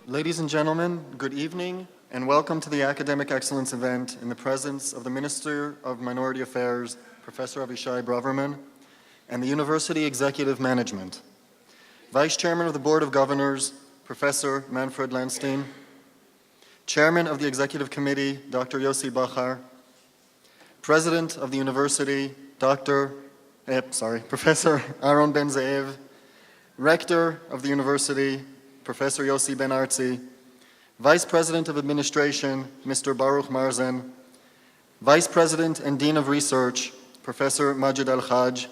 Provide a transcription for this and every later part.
Ladies and gentlemen, good evening and welcome to the Academic Excellence event in the presence of the Minister of Minority Affairs, Professor Abishi Brouwerman, and the University Executive Management. Vice Chairman of the Board of Governors, Professor Manfred Landstein, Chairman of the Executive Committee, Dr. Yossi Bachar, President of the University, Professor Aaron Ben-Zeev, Rector of the University, Professor Yossi Ben-Artzi, Vice President of Administration, Mr. Baruch Marzen, Vice President and Dean of Research, Professor Majid Al-Haj,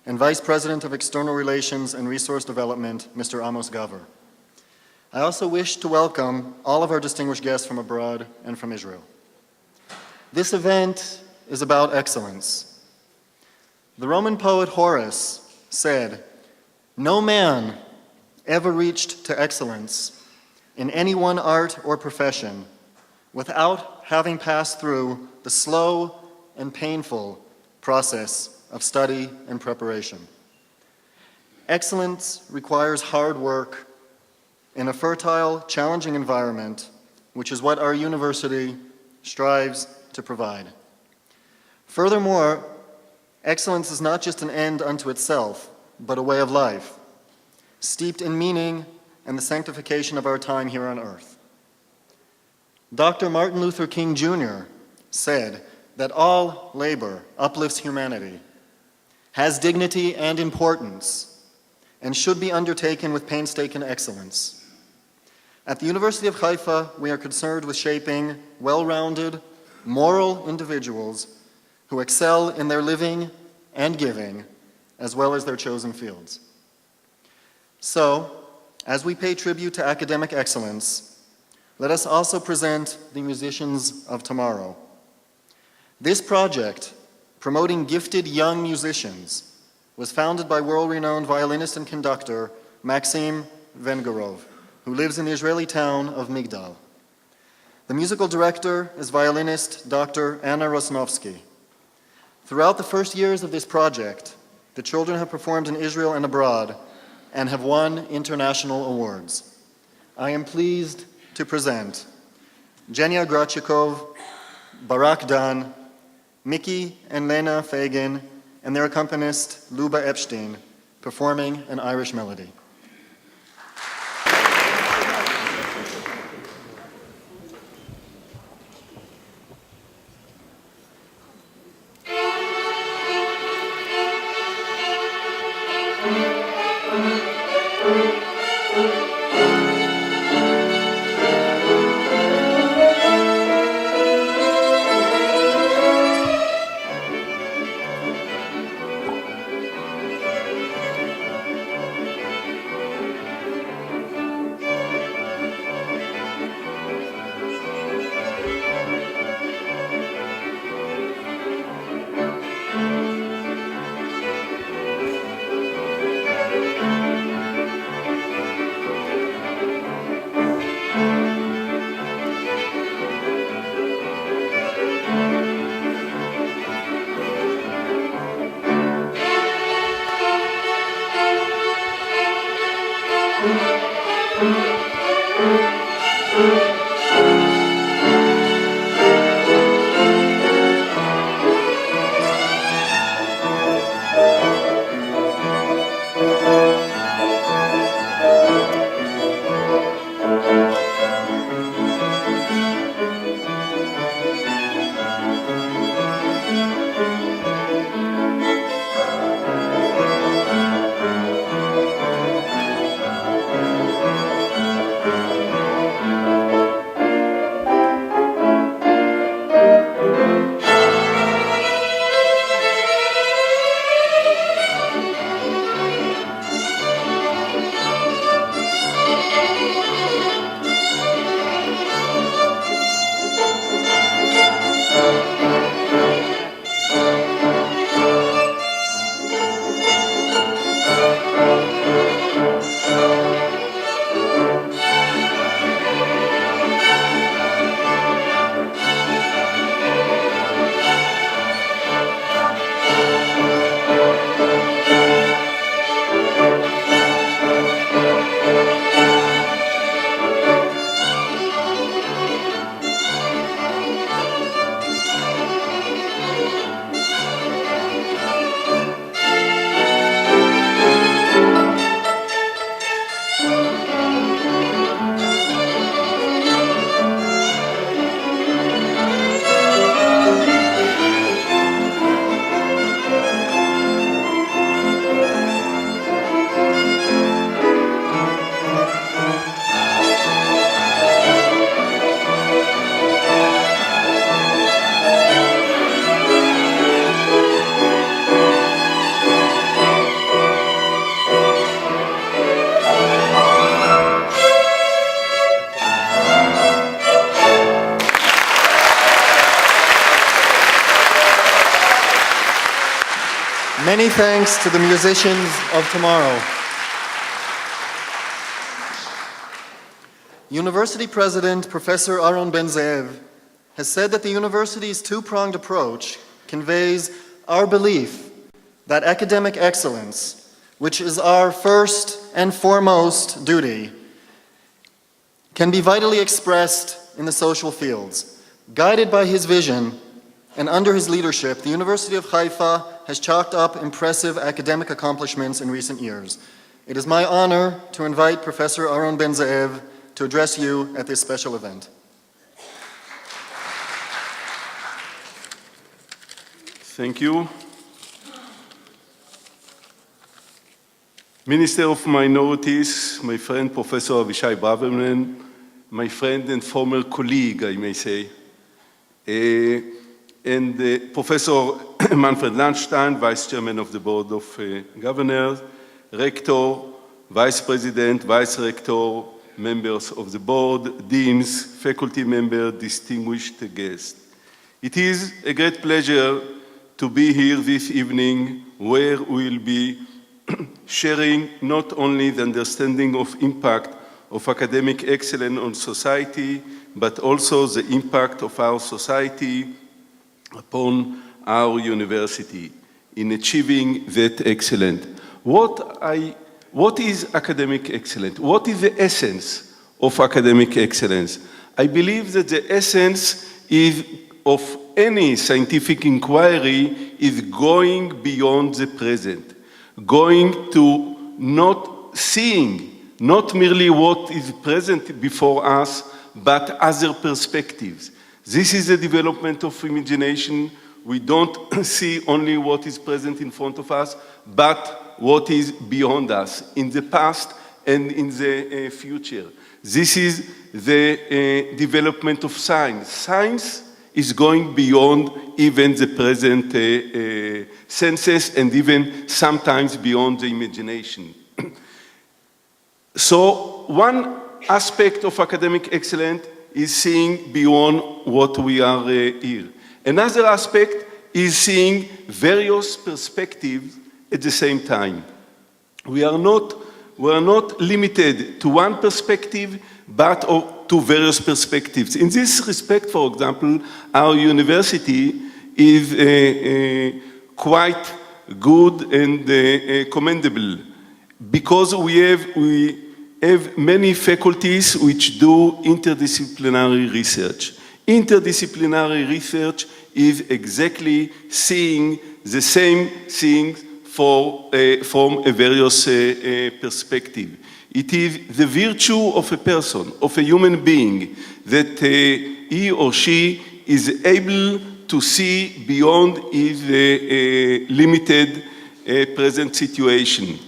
and Vice President of External Relations and Resource Development, Mr. Amos Gaver. I also wish to welcome all of our distinguished guests from abroad and from Israel. This event is about excellence. The Roman poet Horace said, "No man ever reached to excellence in any one art or profession without having passed through the slow and painful process of study and preparation. Excellence requires hard work in a fertile, challenging environment, which is what our university strives to provide. Furthermore, excellence is not just an end unto itself, but a way of life, steeped in meaning and the sanctification of our time here on earth. Dr. Martin Luther King Jr. said that all labor uplifts humanity, has dignity and importance, and should be undertaken with painstaking excellence. At the University of Haifa, we are concerned with shaping well-rounded, moral individuals who excel in their living and giving, as well as their chosen fields. So, as we pay tribute to academic excellence, let us also present the musicians of tomorrow. This project, promoting gifted young musicians, was founded by world-renowned violinist and conductor Maxim Vengerov, who lives in the Israeli town of Migdal. The musical director is violinist Dr. Anna Rosnovsky. Throughout the first years of this project, the children have performed in Israel and abroad and have won international awards. I am pleased to present Genia Grachikov, Barak Dan, Mickey and Lena Fagin, and their accompanist Luba Epstein, performing an Irish melody. Many thanks to the musicians of tomorrow. University President Professor Aaron Ben-Zeev has said that the university's two-pronged approach conveys our belief that academic excellence, which is our first and foremost duty, can be vitally expressed in the social fields. Guided by his vision and under his leadership, the University of Haifa has chalked up impressive academic accomplishments in recent years. It is my honor to invite Professor Aaron Ben-Zeev to address you at this special event. Thank you. Minister of Minorities, my friend Professor Abishi Brouwerman, my friend and former colleague, I may say, and Professor Manfred Landstein, Vice Chairman of the Board of Governors, Rector, Vice President, Vice Rector, members of the board, deans, faculty members, distinguished guests. It is a great pleasure to be here this evening where we will be sharing not only the understanding of impact of academic excellence on society, but also the impact of our society upon our university in achieving that excellence. What is academic excellence? What is the essence of academic excellence? I believe that the essence of any scientific inquiry is going beyond the present, going to not seeing, not merely what is present before us, but other perspectives. This is the development of imagination. We don't see only what is present in front of us, but what is beyond us, in the past and in the future. This is the development of science. Science is going beyond even the present senses and even sometimes beyond the imagination. So one aspect of academic excellence is seeing beyond what we are here. Another aspect is seeing various perspectives at the same time. We are not limited to one perspective, but to various perspectives. In this respect, for example, our university is quite good and commendable because we have many faculties which do interdisciplinary research. Interdisciplinary research is exactly seeing the same things from a various perspective. It is the virtue of a person, of a human being, that he or she is able to see beyond his limited present situation.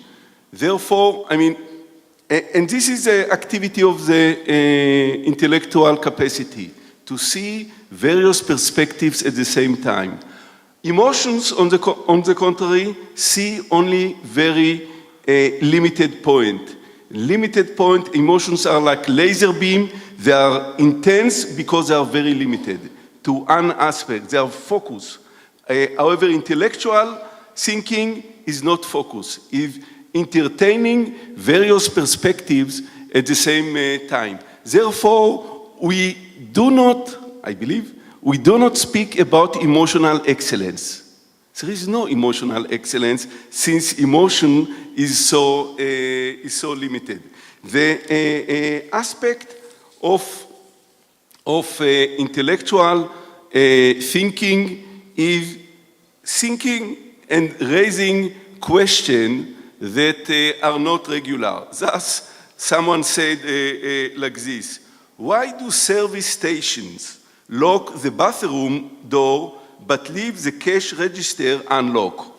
Therefore, and this is the activity of the intellectual capacity, to see various perspectives at the same time. Emotions, on the contrary, see only very limited point. Limited point, emotions are like laser beam. They are intense because they are very limited to one aspect. They are focused. However, intellectual thinking is not focused. It's entertaining various perspectives at the same time. Therefore, we do not, I believe, we do not speak about emotional excellence. There is no emotional excellence since emotion is so limited. The aspect of intellectual thinking is thinking and raising questions that are not regular. Thus, someone said like this: why do service stations lock the bathroom door but leave the cash register unlocked?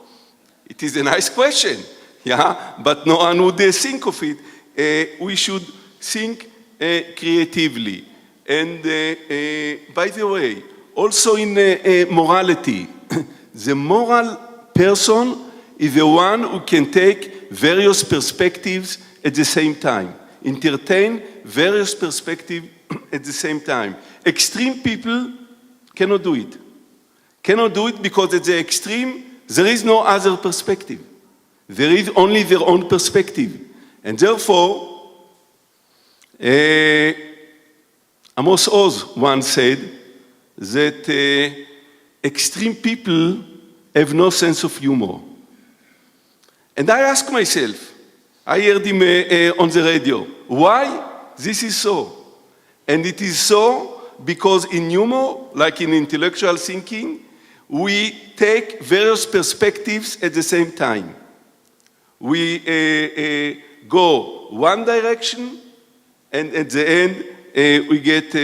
It is a nice question, yeah, but no one would think of it. We should think creatively. And by the way, also in morality, the moral person is the one who can take various perspectives at the same time, entertain various perspectives at the same time. Extreme people cannot do it. Cannot do it because at the extreme, there is no other perspective. There is only their own perspective. And therefore, Amos Oz once said that extreme people have no sense of humor. And I ask myself, I heard him on the radio, why this is so? And it is so because in humor, like in intellectual thinking, we take various perspectives at the same time. We go one direction, and at the end, we get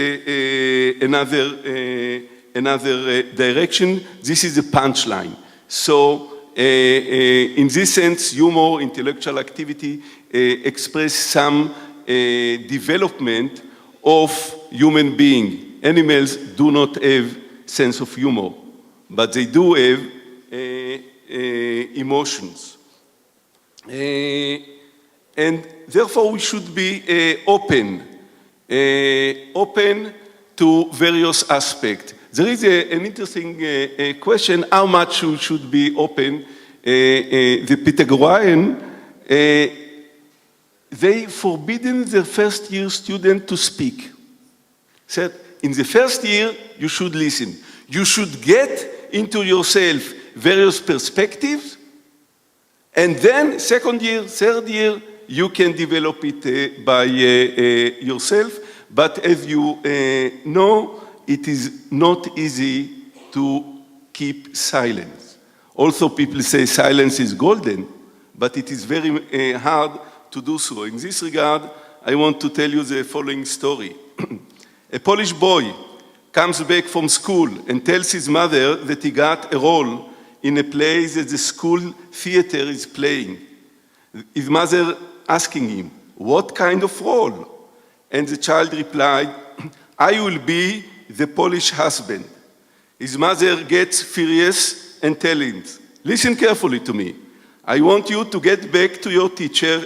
another direction. This is the punchline. So, in this sense, humor, intellectual activity, express some development of human being. Animals do not have sense of humor, but they do have emotions. And therefore we should be open to various aspects. There is an interesting question, how much we should be open. The Pythagorean, they forbidden the first year student to speak. Said, in the first year, you should listen. You should get into yourself various perspectives, and then second year, third year, you can develop it by yourself. But as you know, it is not easy to keep silence. Also, people say silence is golden, but it is very hard to do so. In this regard, I want to tell you the following story. A Polish boy comes back from school and tells his mother that he got a role in a play that the school theater is playing. His mother asking him, what kind of role? And the child replied, I will be the Polish husband. His mother gets furious and tells him, listen carefully to me. I want you to get back to your teacher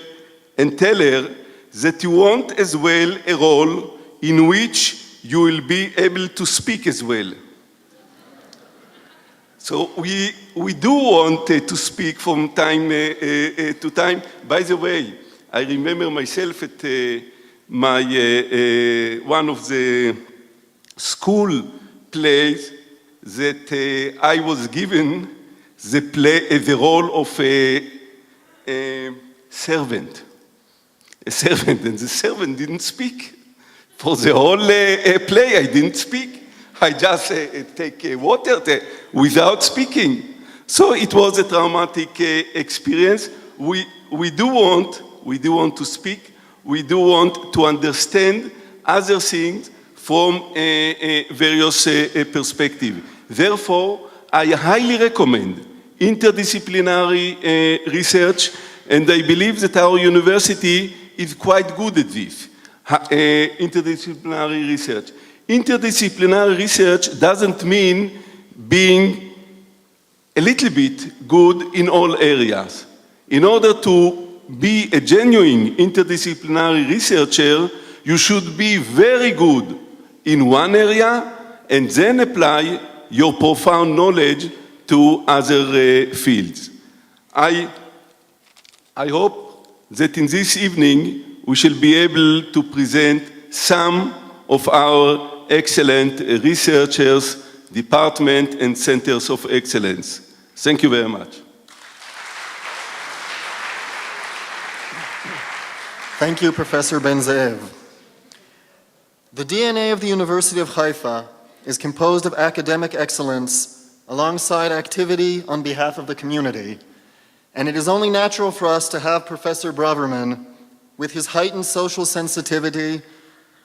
and tell her that you want as well a role in which you will be able to speak as well. So we do want to speak from time to time. By the way, I remember myself at my one of the school plays that I was given the role of a servant. A servant, and the servant didn't speak. For the whole play, I didn't speak. I just take water without speaking. So it was a traumatic experience. We do want to speak. We do want to understand other things from various perspectives. Therefore, I highly recommend interdisciplinary research, and I believe that our university is quite good at this. Interdisciplinary research. Interdisciplinary research doesn't mean being a little bit good in all areas. In order to be a genuine interdisciplinary researcher, you should be very good in one area and then apply your profound knowledge to other fields. I hope that in this evening we shall be able to present some of our excellent researchers, departments, and centers of excellence. Thank you very much. Thank you, Professor Ben-Zeev. The DNA of the University of Haifa is composed of academic excellence alongside activity on behalf of the community, and it is only natural for us to have Professor Brouwerman, with his heightened social sensitivity,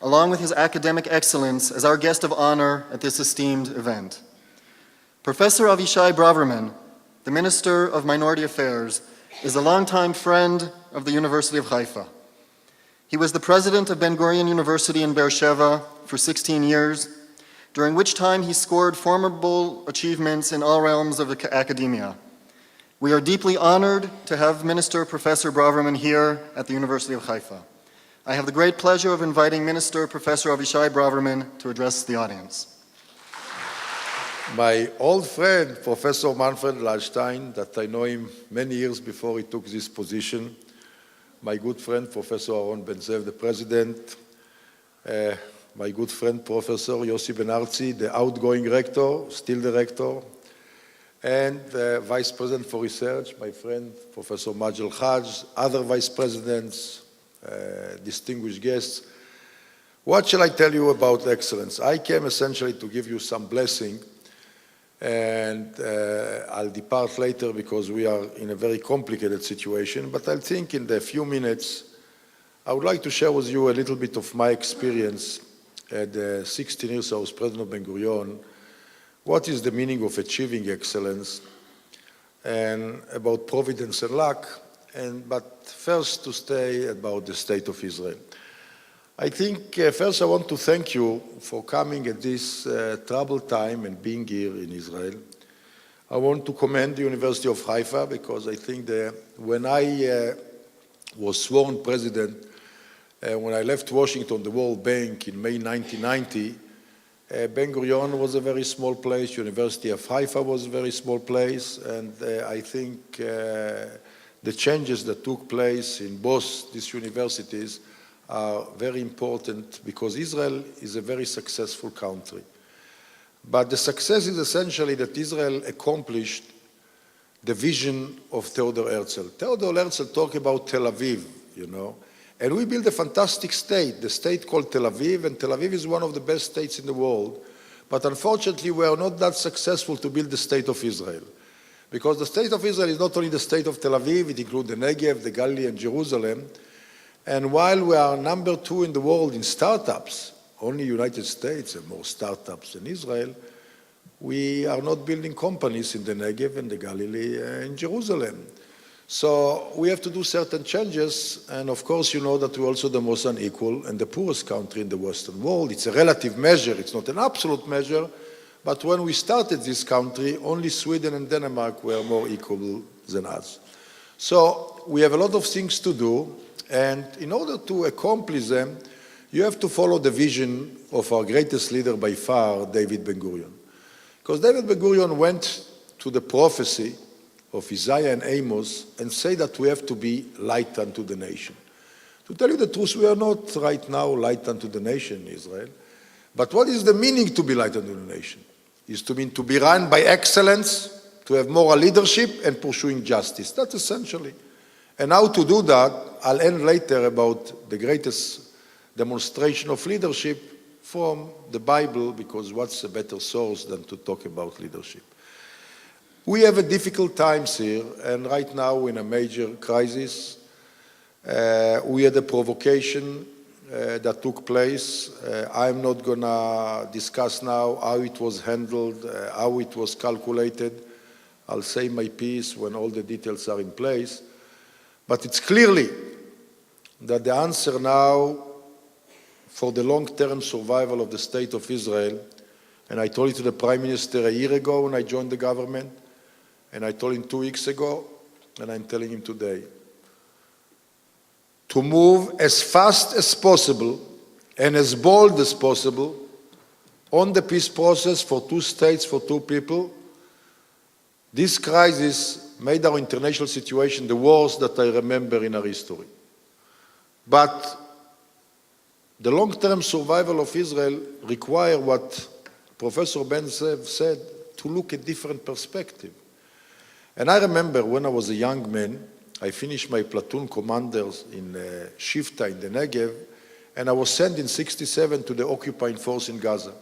along with his academic excellence, as our guest of honor at this esteemed event. Professor Avishi Brouwerman, the Minister of Minority Affairs, is a longtime friend of the University of Haifa. He was the president of Ben Gurion University in Beersheva for 16 years, during which time he scored formidable achievements in all realms of academia. We are deeply honored to have Minister Professor Brouwerman here at the University of Haifa. I have the great pleasure of inviting Minister Professor Avishi Brouwerman to address the audience. My old friend, Professor Manfred Lalstein, that I know him many years before he took this position, my good friend, Professor Aaron Ben-Zev, the president, my good friend, Professor Yossi Ben-Arzi, the outgoing rector, still the rector, and the Vice President for Research, my friend, Professor Majel Haj, other Vice Presidents, distinguished guests. What shall I tell you about excellence? I came essentially to give you some blessing, and I'll depart later because we are in a very complicated situation, but I think in the few minutes I would like to share with you a little bit of my experience at the 16 years I was President of Ben-Gurion, what is the meaning of achieving excellence, and about providence and luck, but first to say about the state of Israel. I think first I want to thank you for coming at this troubled time and being here in Israel. I want to commend the University of Haifa because I think that when I was sworn president, when I left Washington, the World Bank in May 1990, Ben-Gurion was a very small place, University of Haifa was a very small place, and I think the changes that took place in both these universities are very important because Israel is a very successful country. But the success is essentially that Israel accomplished the vision of Theodor Herzl. Theodor Herzl talked about Tel Aviv, you know, and we built a fantastic state, the state called Tel Aviv, and Tel Aviv is one of the best states in the world. But unfortunately, we are not that successful to build the state of Israel. Because the state of Israel is not only the state of Tel Aviv, it includes the Negev, the Galilee, and Jerusalem. And while we are number 2 in the world in startups, only United States have more startups than Israel, we are not building companies in the Negev and the Galilee and Jerusalem. So we have to do certain changes, and of course you know that we're also the most unequal and the poorest country in the Western world. It's a relative measure, it's not an absolute measure, but when we started this country, only Sweden and Denmark were more equal than us. So we have a lot of things to do, and in order to accomplish them, you have to follow the vision of our greatest leader by far, David Ben-Gurion. Because David Ben-Gurion went to the prophecy of Isaiah and Amos and say that we have to be light unto the nation. To tell you the truth, we are not right now light unto the nation in Israel. But what is the meaning to be light unto the nation? Is to mean to be run by excellence, to have moral leadership and pursuing justice. That's essentially. And how to do that, I'll end later about the greatest demonstration of leadership from the Bible, because what's a better source than to talk about leadership? We have a difficult times here, and right now we're in a major crisis. We had a provocation that took place. I'm not going to discuss now how it was handled, how it was calculated. I'll say my piece when all the details are in place. But it's clearly that the answer now for the long-term survival of the state of Israel, and I told it to the Prime Minister a year ago when I joined the government, and I told him 2 weeks ago, and I'm telling him today, to move as fast as possible and as bold as possible on the peace process for 2 states, for 2 people. This crisis made our international situation the worst that I remember in our history. But the long-term survival of Israel requires what Professor Ben-Zev said, to look at different perspective. And I remember when I was a young man, I finished my platoon commanders in Shifta in the Negev, and I was sent in 1967 to the occupying force in Gaza.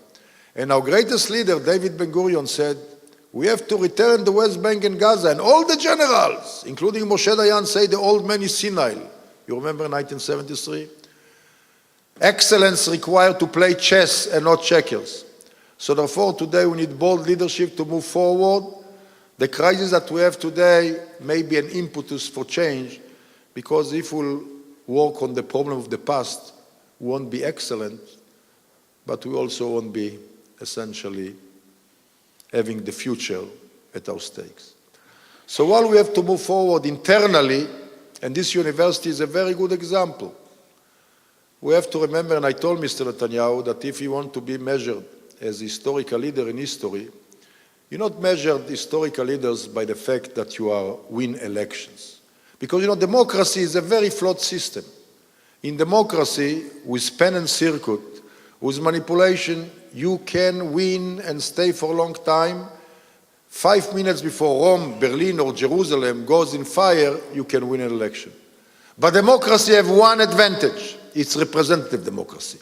And our greatest leader, David Ben-Gurion, said, we have to return the West Bank and Gaza. And all the generals, including Moshe Dayan, say the old man is senile. You remember 1973? Excellence required to play chess and not checkers. So therefore, today we need bold leadership to move forward. The crisis that we have today may be an impetus for change, because if we'll work on the problem of the past, we won't be excellent, but we also won't be essentially having the future at our stakes. So while we have to move forward internally, and this university is a very good example, we have to remember, and I told Mr. Netanyahu, that if he wants to be measured as a historical leader in history, You not measure historical leaders by the fact that you are win elections. Because, democracy is a very flawed system. In democracy, with pen and circuit, with manipulation, you can win and stay for a long time. 5 minutes before Rome, Berlin, or Jerusalem goes in fire, you can win an election. But democracy has one advantage. It's representative democracy.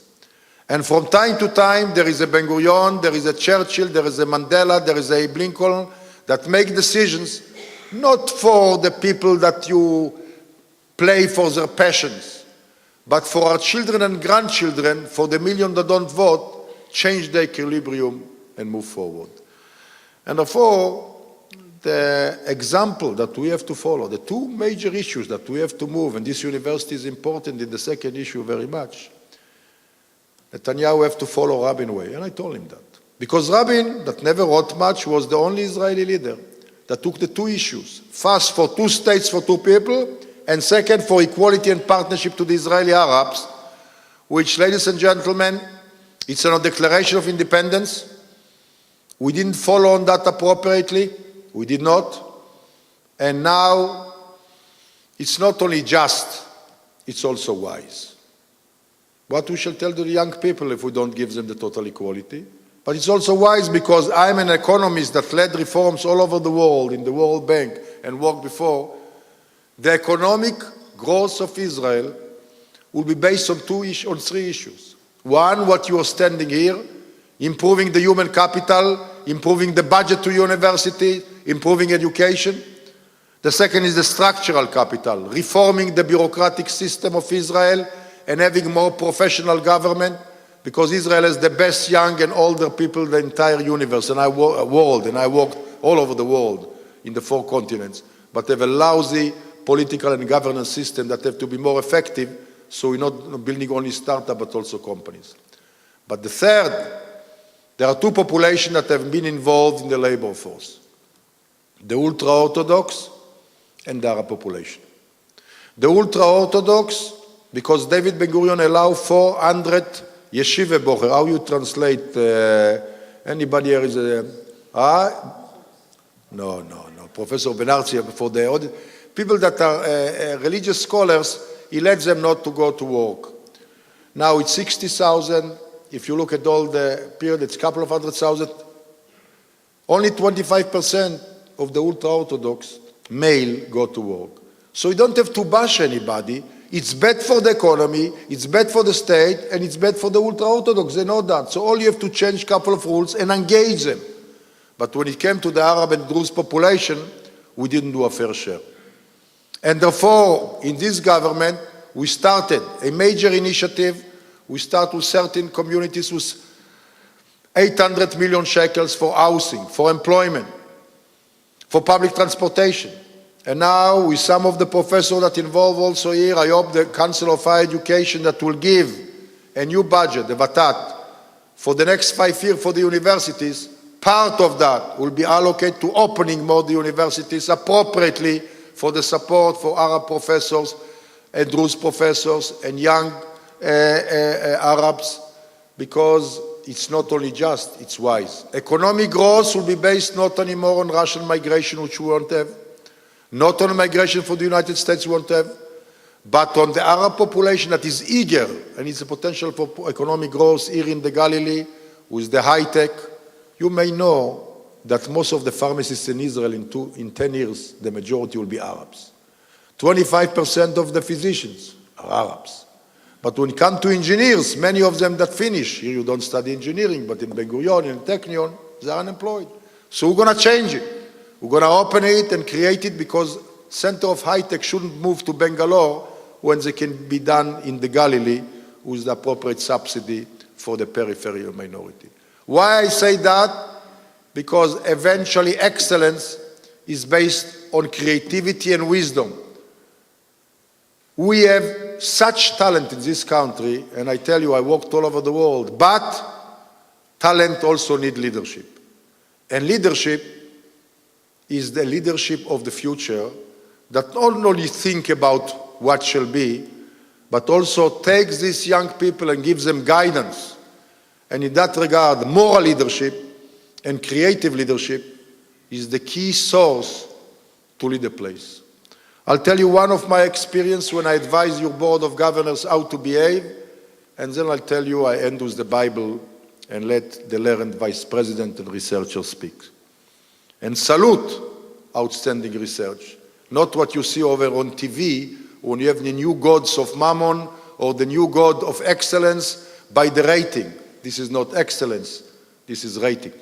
And from time to time, there is a Ben-Gurion, there is a Churchill, there is a Mandela, there is a Abe Lincoln that make decisions not for the people that you play for their passions, but for our children and grandchildren, for the million that don't vote, change the equilibrium and move forward. And therefore, the example that we have to follow, the two major issues that we have to move, and this university is important in the second issue very much, Netanyahu have to follow Rabin's way, and I told him that. Because Rabin, that never wrote much, was the only Israeli leader that took the two issues. First, for 2 states for 2 people, and second, for equality and partnership to the Israeli Arabs, which, ladies and gentlemen, it's a declaration of independence. We didn't follow on that appropriately. We did not. And now, it's not only just, it's also wise. What we shall tell to the young people if we don't give them the total equality? But it's also wise because I'm an economist that led reforms all over the world, in the World Bank, and worked before. The economic growth of Israel will be based on 3 issues. One, what you are standing here, improving the human capital, improving the budget to university, improving education. The second is the structural capital, reforming the bureaucratic system of Israel and having more professional government, because Israel has the best young and older people in the entire universe, and I worked all over the world in the 4 continents, but have a lousy political and governance system that have to be more effective, so we're not building only startups, but also companies. But the third, there are 2 populations that have been involved in the labor force, the ultra-Orthodox and the Arab population. The ultra-Orthodox, because David Ben-Gurion allowed 400 yeshiva bocher. How you translate? Anybody here is a... No. Professor Benarzi, for the audience. People that are religious scholars, he lets them not to go to work. Now it's 60,000. If you look at all the period, it's a couple of 100,000. Only 25% of the ultra-Orthodox male go to work. So you don't have to bash anybody. It's bad for the economy, it's bad for the state, and it's bad for the ultra-Orthodox. They know that. So all you have to change a couple of rules and engage them. But when it came to the Arab and Druze population, we didn't do a fair share. And therefore, in this government, we started a major initiative. We start with certain communities with 800 million shekels for housing, for employment, for public transportation. And now, with some of the professors that involve also here, I hope the Council of Higher Education that will give a new budget, the VATAT, for the next 5 years for the universities, part of that will be allocated to opening more the universities appropriately for the support for Arab professors and Druze professors and young Arabs, because it's not only just, it's wise. Economic growth will be based not anymore on Russian migration, which we won't have, not on migration for the United States we won't have, but on the Arab population that is eager, and it's a potential for economic growth here in the Galilee, with the high-tech. You may know that most of the pharmacists in Israel in 10 years, the majority will be Arabs. 25% of the physicians are Arabs. But when it comes to engineers, many of them that finish, here you don't study engineering, but in Ben-Gurion and Technion, they are unemployed. So we're going to change it. We're going to open it and create it, because center of high-tech shouldn't move to Bangalore when they can be done in the Galilee with the appropriate subsidy for the peripheral minority. Why I say that? Because eventually excellence is based on creativity and wisdom. We have such talent in this country, and I tell you, I worked all over the world, but talent also needs leadership. And leadership is the leadership of the future that not only think about what shall be, but also takes these young people and gives them guidance. And in that regard, moral leadership and creative leadership is the key source to lead a place. I'll tell you one of my experience when I advise your board of governors how to behave, and then I'll tell you I end with the Bible and let the learned vice president and researcher speak. And salute outstanding research, not what you see over on TV when you have the new gods of Mammon or the new god of excellence by the rating. This is not excellence, this is rating.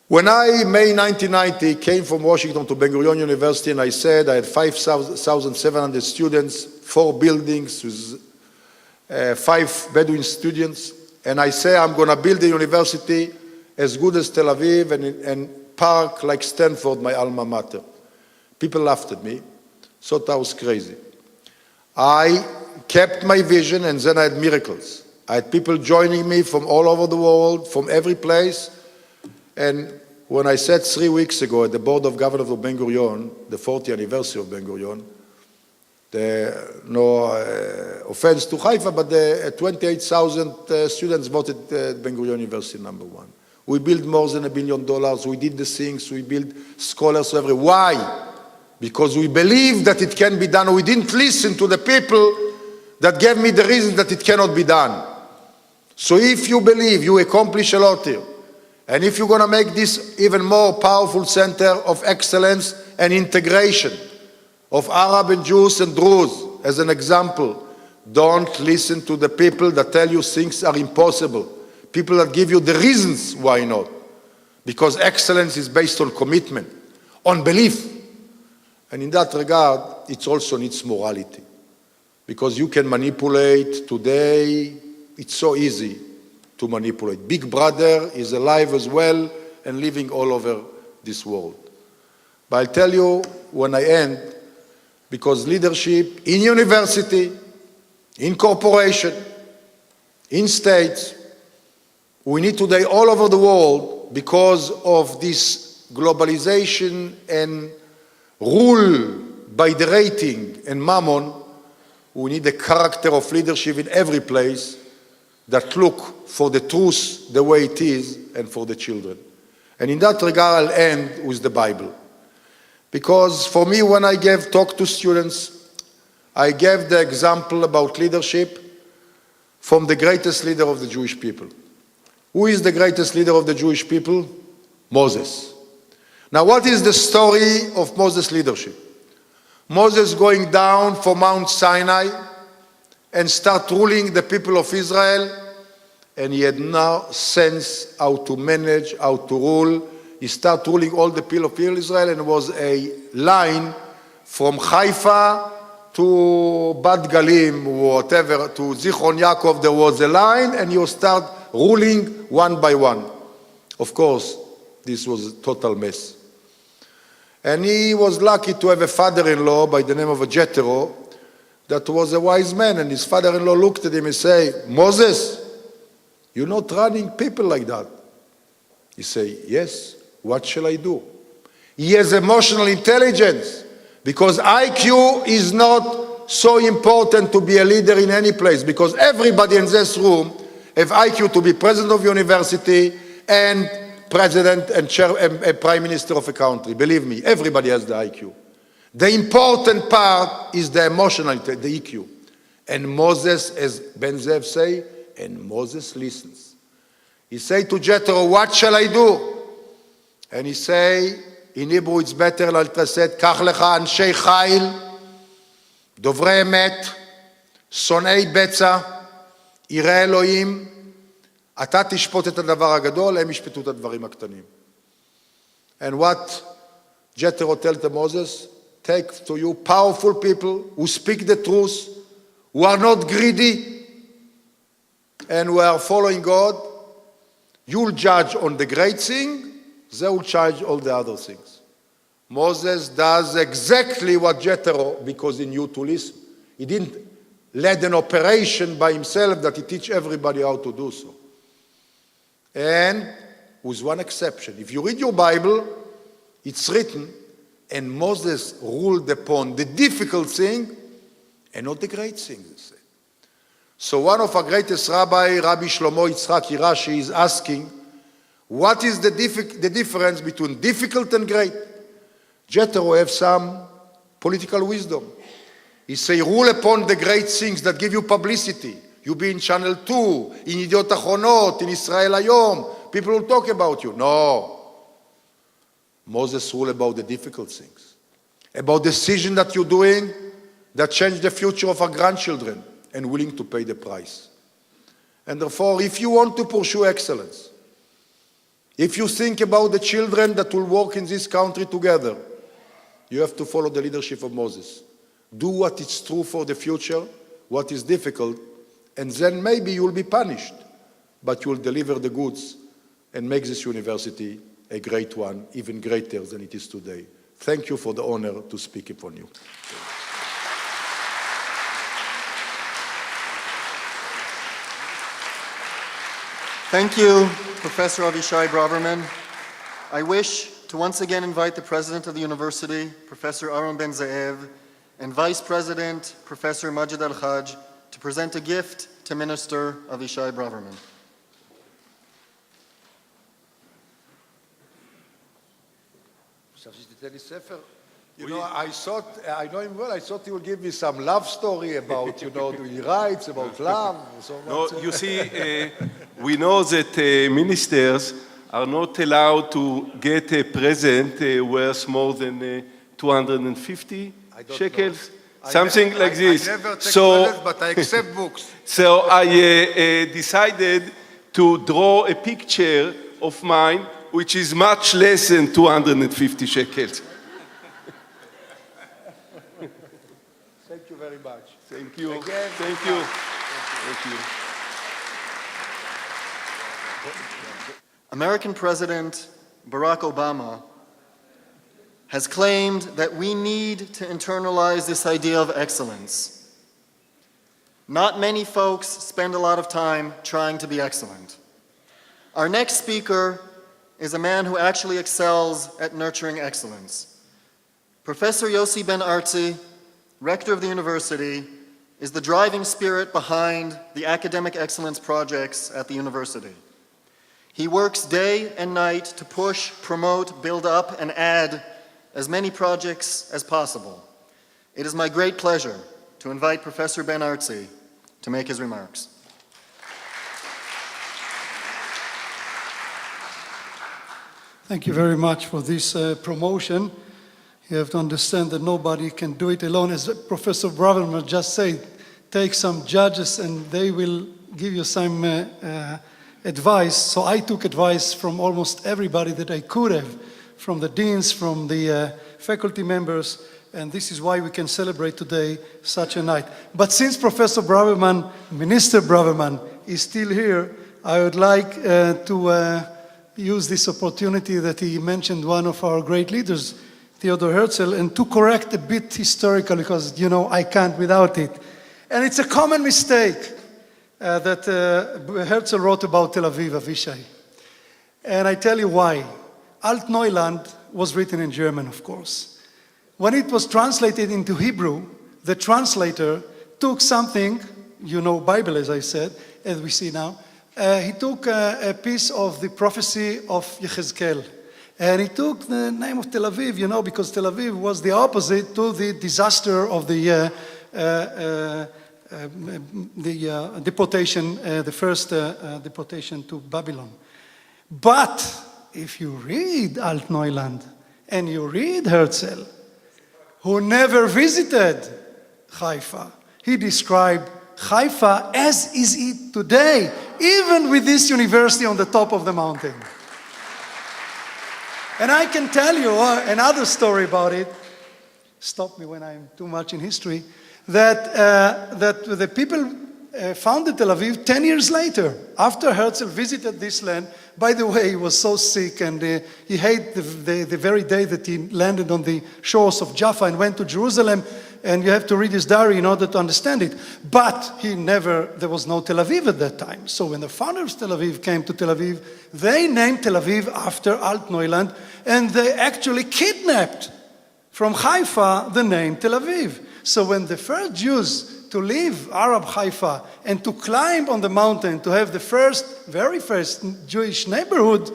When I, May 1990, came from Washington to Ben-Gurion University, and I said I had 5,700 students, 4 buildings with 5 Bedouin students, and I say I'm going to build a university as good as Tel Aviv and park like Stanford, my alma mater. People laughed at me, thought I was crazy. I kept my vision, and then I had miracles. I had people joining me from all over the world, from every place. And when I said 3 weeks ago at the Board of Governors of Ben-Gurion, the 40th anniversary of Ben-Gurion, no offense to Haifa, but 28,000 students voted Ben-Gurion University #1. We built more than $1 billion. We did the things. We built scholars everywhere. Why? Because we believe that it can be done. We didn't listen to the people that gave me the reason that it cannot be done. So if you believe you accomplish a lot here, and if you're going to make this even more powerful center of excellence and integration of Arab and Jews and Druze, as an example, don't listen to the people that tell you things are impossible, people that give you the reasons why not, because excellence is based on commitment, on belief. And in that regard, it also needs morality, because you can manipulate today. It's so easy to manipulate. Big Brother is alive as well and living all over this world. But I'll tell you when I end, because leadership in university, in corporation, in states, we need today all over the world, because of this globalization and rule by the rating and mammon, we need a character of leadership in every place that look for the truth the way it is and for the children. And in that regard, I'll end with the Bible. Because for me, when I gave talk to students, I gave the example about leadership from the greatest leader of the Jewish people. Who is the greatest leader of the Jewish people? Moses. Now, what is the story of Moses' leadership? Moses going down from Mount Sinai and start ruling the people of Israel, and he had no sense how to manage, how to rule. He started ruling all the people of Israel, and it was a line from Haifa to Bat Galim, whatever, to Zichron Yaakov, there was a line, and he start ruling one by one. Of course, this was a total mess. And he was lucky to have a father-in-law by the name of Jethro that was a wise man, and his father-in-law looked at him and said, Moses, you're not running people like that. He said, yes, what shall I do? He has emotional intelligence, because IQ is not so important to be a leader in any place, because everybody in this room have IQ to be president of university and president and chair and prime minister of a country. Believe me, everybody has the IQ. The important part is the emotional, the EQ. And Moses, as Ben Zev say, and Moses listens. He say to Jethro, what shall I do? And he say, in Hebrew it's better, I'll translate, קח לך אנשי חיל, דוברי אמת, שונאי בצע, יראי אלוהים, אתה תשפוט את הדבר הגדול, הם ישפטו את הדברים הקטנים. And what Jethro tell to Moses, take to you powerful people who speak the truth, who are not greedy, and who are following God. You'll judge on the great thing, they will judge all the other things. Moses does exactly what Jethro, because he knew to listen. He didn't lead an operation by himself that he teach everybody how to do so. And with one exception, if you read your Bible, it's written, and Moses ruled upon the difficult thing and not the great thing, they say. So one of our greatest rabbi, Rabbi Shlomo Yitzchak Hirashi, is asking, What is the difference between difficult and great? Jethro have some political wisdom. He say, rule upon the great things that give you publicity. You be in Channel 2, in Yediot Ahronot, in Israel Hayom. People will talk about you. No. Moses rule about the difficult things. About decisions that you're doing that change the future of our grandchildren and willing to pay the price. And therefore, if you want to pursue excellence, if you think about the children that will work in this country together, you have to follow the leadership of Moses. Do what is true for the future, what is difficult, and then maybe you will be punished, but you will deliver the goods and make this university a great one, even greater than it is today. Thank you for the honor to speak upon you. Thank you, Professor Avishi Brouwerman. I wish to once again invite the President of the University, Professor Aaron Ben-Zeev, and Vice President, Professor Majid Al-Haj, to present a gift to Minister Avishi Brouwerman. You know, I know him well, I thought he would give me some love story about, he writes about love. No, you see, we know that ministers are not allowed to get a present worth more than 250 shekels, something like this. I never take presents, but I accept books. So I decided to draw a picture of mine, which is much less than 250 shekels. Thank you very much. Thank you. Again, Thank you. Thank you. American President Barack Obama has claimed that we need to internalize this idea of excellence. Not many folks spend a lot of time trying to be excellent. Our next speaker is a man who actually excels at nurturing excellence. Professor Yossi Ben-Artzi, rector of the university, is the driving spirit behind the academic excellence projects at the university. He works day and night to push, promote, build up, and add as many projects as possible. It is my great pleasure to invite Professor Ben-Artzi to make his remarks. Thank you very much for this promotion. You have to understand that nobody can do it alone. As Professor Brouwerman just said, take some judges and they will give you some advice. So I took advice from almost everybody that I could have, from the deans, from the faculty members, and this is why we can celebrate today such a night. But since Professor Brouwerman, Minister Brouwerman, is still here, I would like to use this opportunity that he mentioned one of our great leaders, Theodor Herzl, and to correct a bit historical, because, I can't without it. And it's a common mistake that Herzl wrote about Tel Aviv, Avishi. And I tell you why. Alt-Neuland was written in German, of course. When it was translated into Hebrew, the translator took something, Bible, as I said, as we see now. He took a piece of the prophecy of Yechezkel. And he took the name of Tel Aviv, because Tel Aviv was the opposite to the disaster of the deportation, the first deportation to Babylon. But if you read Alt-Neuland and you read Herzl, who never visited Haifa, he described Haifa as is it today, even with this university on the top of the mountain. And I can tell you another story about it. Stop me when I'm too much in history. That the people founded Tel Aviv 10 years later, after Herzl visited this land. By the way, he was so sick and he hated the very day that he landed on the shores of Jaffa and went to Jerusalem. And you have to read his diary in order to understand it. But there was no Tel Aviv at that time. So when the founders of Tel Aviv came to Tel Aviv, they named Tel Aviv after Alt-Neuland, and they actually kidnapped from Haifa the name Tel Aviv. So when the first Jews to leave Arab Haifa and to climb on the mountain to have the very first Jewish neighborhood,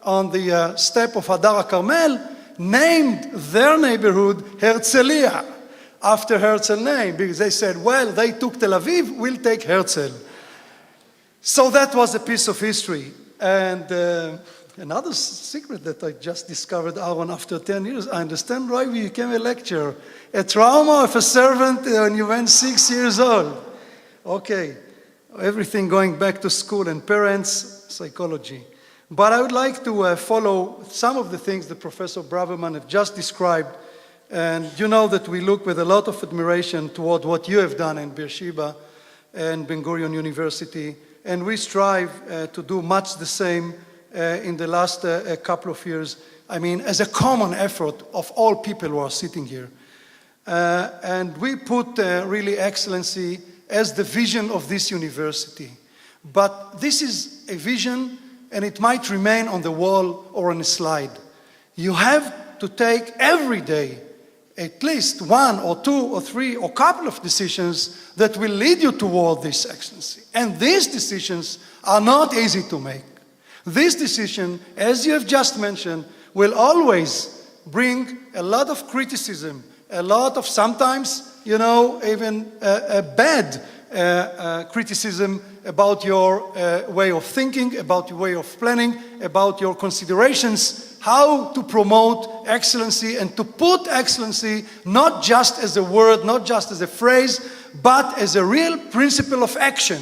on the steppe of Hadar Carmel, named their neighborhood Herzliya, after Herzl's name, because they said, well, they took Tel Aviv, we'll take Herzl. So that was a piece of history. And another secret that I just discovered, Aaron, after 10 years, I understand why you became a lecturer. A trauma of a servant when you went 6 years old. Okay, everything going back to school and parents, psychology. But I would like to follow some of the things that Professor Brouwerman have just described. And you know that we look with a lot of admiration toward what you have done in Beersheba and Ben Gurion University. And we strive to do much the same in the last couple of years. I mean, as a common effort of all people who are sitting here. And we put really excellency as the vision of this university. But this is a vision, and it might remain on the wall or on a slide. You have to take every day at least one or two or three or couple of decisions that will lead you toward this excellency. And these decisions are not easy to make. This decision, as you have just mentioned, will always bring a lot of criticism, a lot of sometimes, you know, even a bad criticism about your way of thinking, about your way of planning, about your considerations, how to promote excellency and to put excellency not just as a word, not just as a phrase, but as a real principle of action.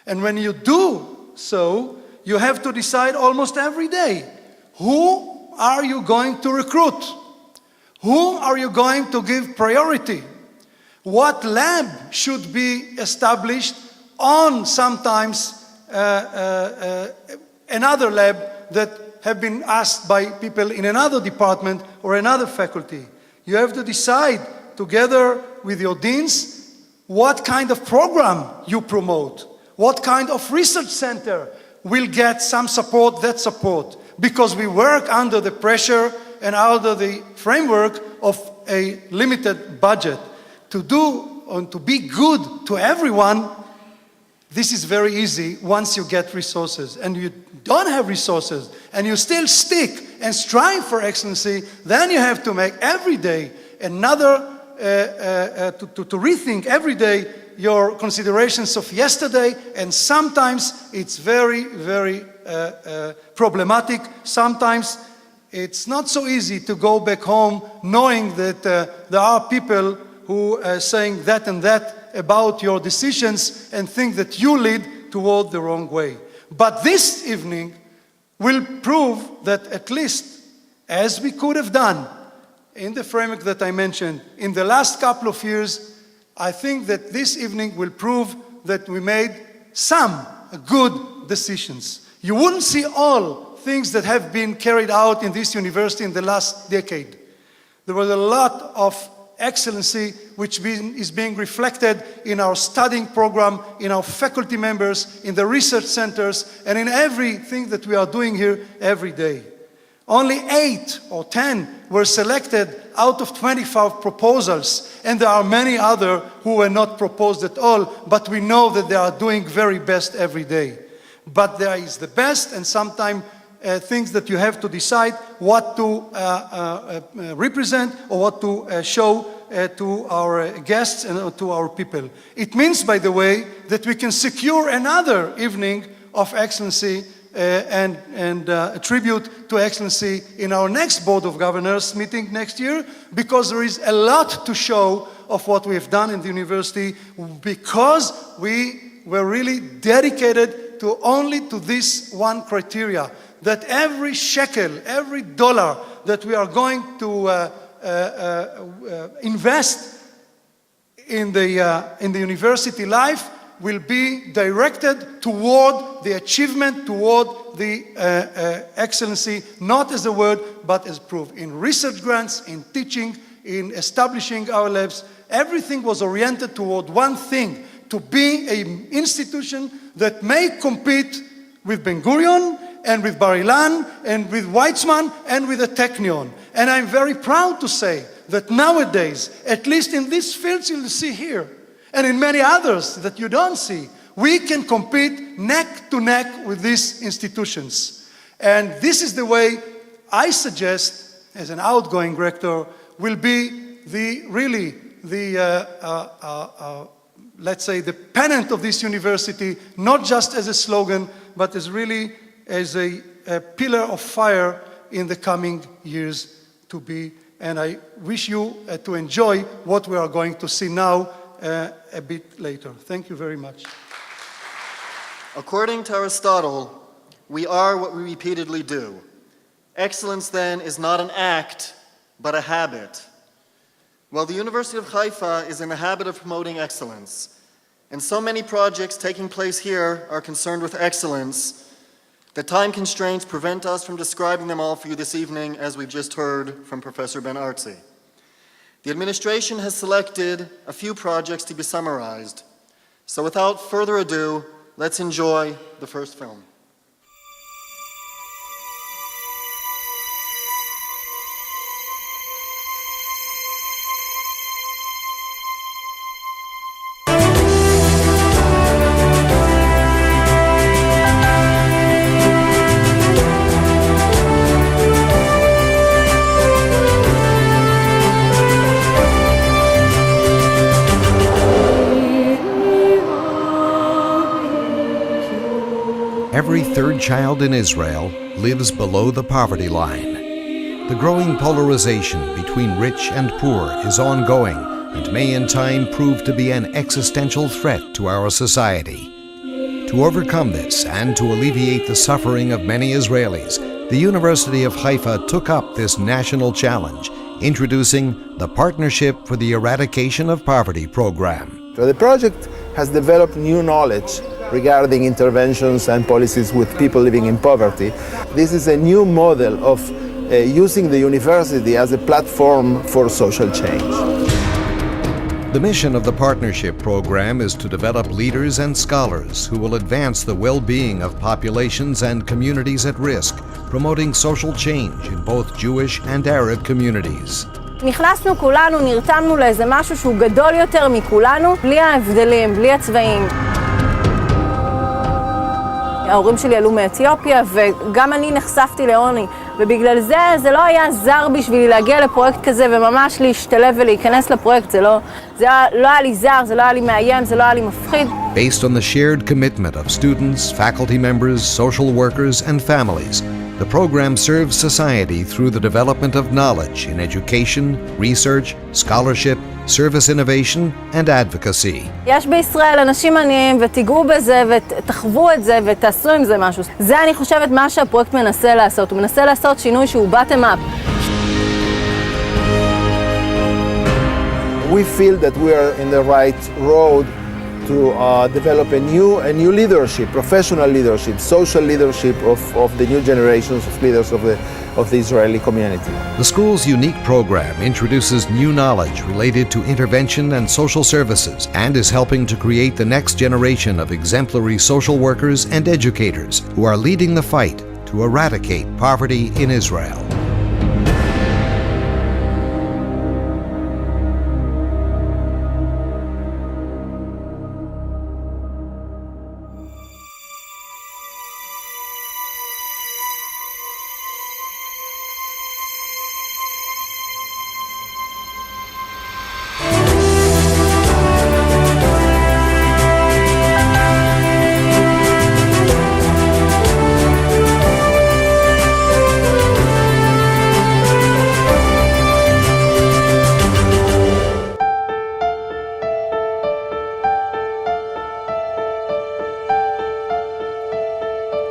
And when you do so, you have to decide almost every day, who are you going to recruit? Who are you going to give priority? What lab should be established on sometimes another lab that have been asked by people in another department or another faculty? You have to decide together with your deans what kind of program you promote, what kind of research center will get some support, that support, because we work under the pressure and under the framework of a limited budget. To do and to be good to everyone, this is very easy once you get resources. And you don't have resources and you still stick and strive for excellency, then you have to make every day another, to rethink every day your considerations of yesterday, and sometimes it's very, very problematic. Sometimes it's not so easy to go back home knowing that there are people who are saying that and that about your decisions and think that you lead toward the wrong way. But this evening will prove that at least, as we could have done in the framework that I mentioned in the last couple of years, I think that this evening will prove that we made some good decisions. You wouldn't see all things that have been carried out in this university in the last decade. There was a lot of excellency which is being reflected in our studying program, in our faculty members, in the research centers, and in everything that we are doing here every day. Only 8 or 10 were selected out of 25 proposals, and there are many others who were not proposed at all, but we know that they are doing very best every day. But there is the best, and sometimes things that you have to decide what to represent or what to show to our guests and to our people. It means, by the way, that we can secure another evening of excellency and a tribute to excellency in our next Board of Governors meeting next year, because there is a lot to show of what we have done in the university, because we were really dedicated to only to this one criteria, that every shekel, every dollar that we are going to invest in the university life will be directed toward the achievement, toward the excellency, not as a word, but as proof. In research grants, in teaching, in establishing our labs, everything was oriented toward one thing, to be an institution that may compete with Ben Gurion and with Bar Ilan and with Weizmann and with the Technion. And I'm very proud to say that nowadays, at least in these fields you'll see here, and in many others that you don't see, we can compete neck to neck with these institutions. And this is the way I suggest, as an outgoing rector, will be let's say, the pennant of this university, not just as a slogan, but as really as a pillar of fire in the coming years to be. And I wish you to enjoy what we are going to see now a bit later. Thank you very much. According to Aristotle, we are what we repeatedly do. Excellence, then, is not an act, but a habit. Well, the University of Haifa is in the habit of promoting excellence, and so many projects taking place here are concerned with excellence that time constraints prevent us from describing them all for you this evening, as we've just heard from Professor Ben-Artzi. The administration has selected a few projects to be summarized. So without further ado, let's enjoy the first film. Every third child in Israel lives below the poverty line. The growing polarization between rich and poor is ongoing and may in time prove to be an existential threat to our society. To overcome this and to alleviate the suffering of many Israelis, the University of Haifa took up this national challenge, introducing the Partnership for the Eradication of Poverty program. So the project has developed new knowledge regarding interventions and policies with people living in poverty. This is a new model of using the university as a platform for social change. The mission of the Partnership program is to develop leaders and scholars who will advance the well-being of populations and communities at risk, promoting social change in both Jewish and Arab communities. נכנסנו כולנו, נרתמנו לאיזה משהו שהוא גדול יותר מכולנו, בלי ההבדלים, בלי הצבעים. ההורים שלי עלו מאתיופיה, וגם אני נחשפתי לעוני, ובגלל זה לא היה זר בשבילי להגיע לפרויקט כזה וממש להשתלב ולהיכנס לפרויקט. זה לא היה לי זר, זה לא היה לי מאיים, זה לא היה לי מפחיד. Based on the shared commitment of students, faculty members, social workers, and families, the program serves society through the development of knowledge in education, research, scholarship, service innovation, and advocacy. יש בישראל אנשים עניים, ותיגעו בזה, ותחוו את זה, ותעשו עם זה משהו. זה אני חושבת מה שהפרויקט מנסה לעשות. הוא מנסה לעשות שינוי שהוא bottom up. We feel that we are in the right road to develop a new leadership, professional leadership, social leadership of the new generations of leaders of the Israeli community. The school's unique program introduces new knowledge related to intervention and social services and is helping to create the next generation of exemplary social workers and educators who are leading the fight to eradicate poverty in Israel.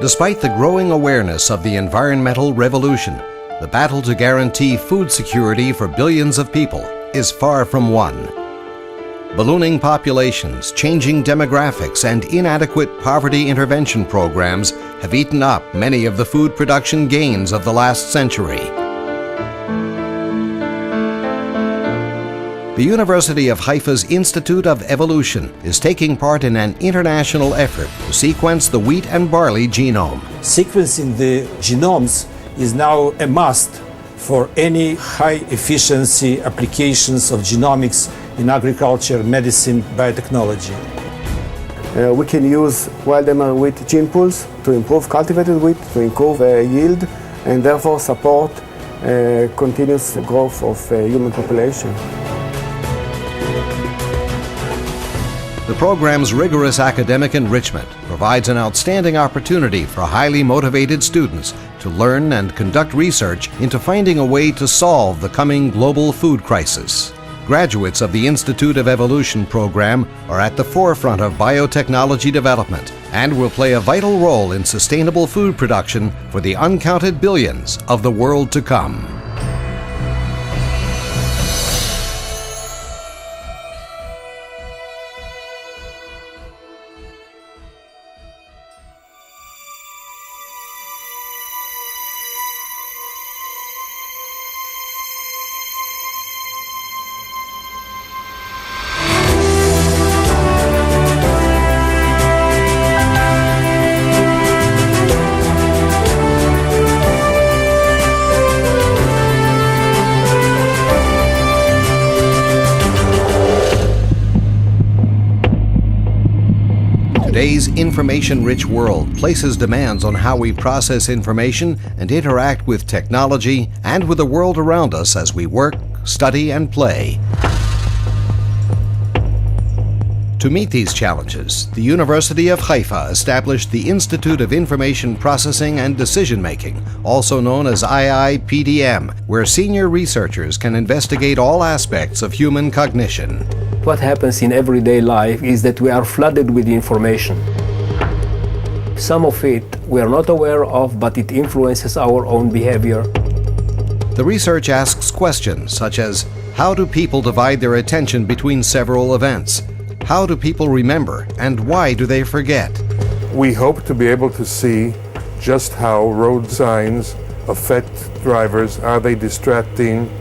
Despite the growing awareness of the environmental revolution, the battle to guarantee food security for billions of people is far from won. Ballooning populations, changing demographics, and inadequate poverty intervention programs have eaten up many of the food production gains of the last century. The University of Haifa's Institute of Evolution is taking part in an international effort to sequence the wheat and barley genome. Sequencing the genomes is now a must for any high-efficiency applications of genomics in agriculture, medicine, biotechnology. We can use wild emerald wheat gene pools to improve cultivated wheat, to improve yield, and therefore support continuous growth of human population. The program's rigorous academic enrichment provides an outstanding opportunity for highly motivated students to learn and conduct research into finding a way to solve the coming global food crisis. Graduates of the Institute of Evolution program are at the forefront of biotechnology development and will play a vital role in sustainable food production for the uncounted billions of the world to come. Today's information-rich world places demands on how we process information and interact with technology and with the world around us as we work, study, and play. To meet these challenges, the University of Haifa established the Institute of Information Processing and Decision Making, also known as IIPDM, where senior researchers can investigate all aspects of human cognition. What happens in everyday life is that we are flooded with information. Some of it we are not aware of, but it influences our own behavior. The research asks questions such as, how do people divide their attention between several events? How do people remember, and why do they forget? We hope to be able to see just how road signs affect drivers. Are they distracting?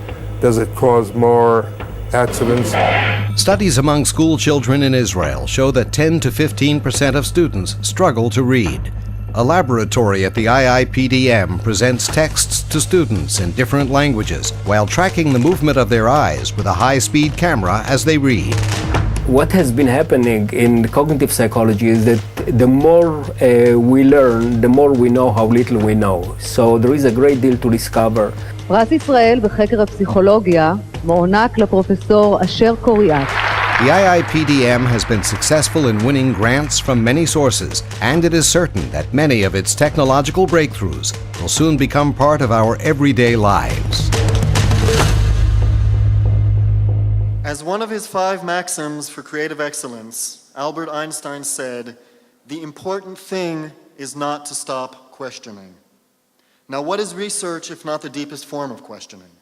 Does it cause more accidents? Studies among school children in Israel show that 10 to 15% of students struggle to read. A laboratory at the IIPDM presents texts to students in different languages while tracking the movement of their eyes with a high-speed camera as they read. What has been happening in cognitive psychology is that the more we learn, the more we know how little we know. So there is a great deal to discover. פרס ישראל בחקר הפסיכולוגיה מוענק לפרופסור אשר קוריאט. The IIPDM has been successful in winning grants from many sources, and it is certain that many of its technological breakthroughs will soon become part of our everyday lives. As one of his 5 maxims for creative excellence, Albert Einstein said, "The important thing is not to stop questioning." Now, what is research if not the deepest form of questioning?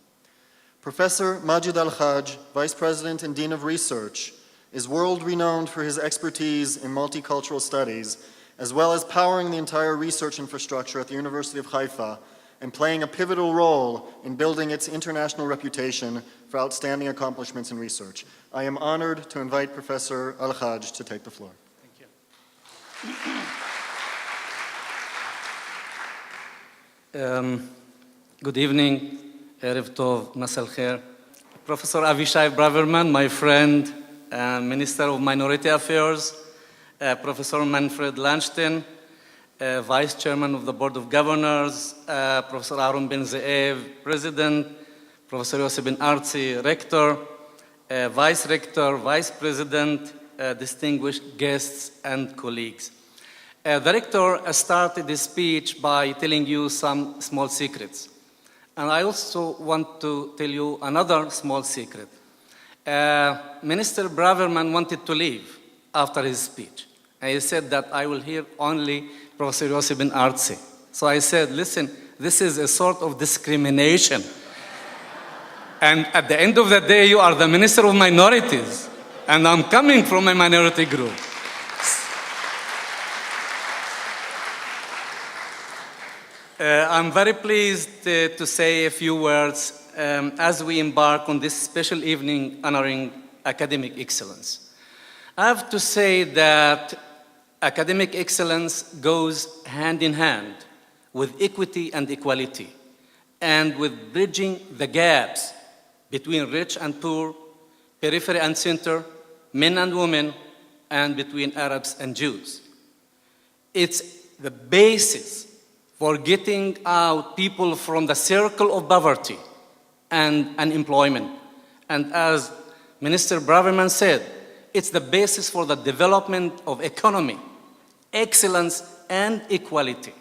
Professor Majid Al-Haj, Vice President and Dean of Research, is world-renowned for his expertise in multicultural studies, as well as powering the entire research infrastructure at the University of Haifa and playing a pivotal role in building its international reputation for outstanding accomplishments in research. I am honored to invite Professor Al-Haj to take the floor. Thank you. Good evening, Erev Tov, Masal Khair. Professor Abishi Brouwerman, my friend, Minister of Minority Affairs, Professor Manfred Landstein, Vice Chairman of the Board of Governors, Professor Aaron Ben-Zeev, President, Professor Yossi Ben Artzi, Rector, Vice Rector, Vice President, distinguished guests and colleagues. The Rector started his speech by telling you some small secrets. And I also want to tell you another small secret. Minister Brouwerman wanted to leave after his speech. And he said that I will hear only Professor Yossi Ben Artzi. So I said, listen, this is a sort of discrimination. And at the end of the day, you are the Minister of Minorities. And I'm coming from a minority group. I'm very pleased to say a few words as we embark on this special evening honoring academic excellence. I have to say that academic excellence goes hand in hand with equity and equality, and with bridging the gaps between rich and poor, periphery and center, men and women, and between Arabs and Jews. It's the basis for getting out people from the circle of poverty and unemployment. And as Minister Brouwerman said, it's the basis for the development of economy, excellence, and equality.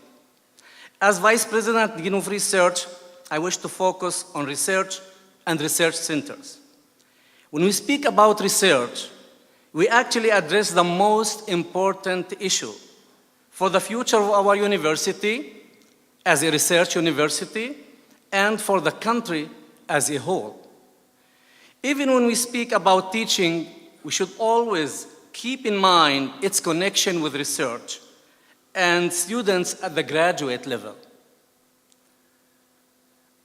As Vice President Dean of Research, I wish to focus on research and research centers. When we speak about research, we actually address the most important issue for the future of our university as a research university and for the country as a whole. Even when we speak about teaching, we should always keep in mind its connection with research and students at the graduate level.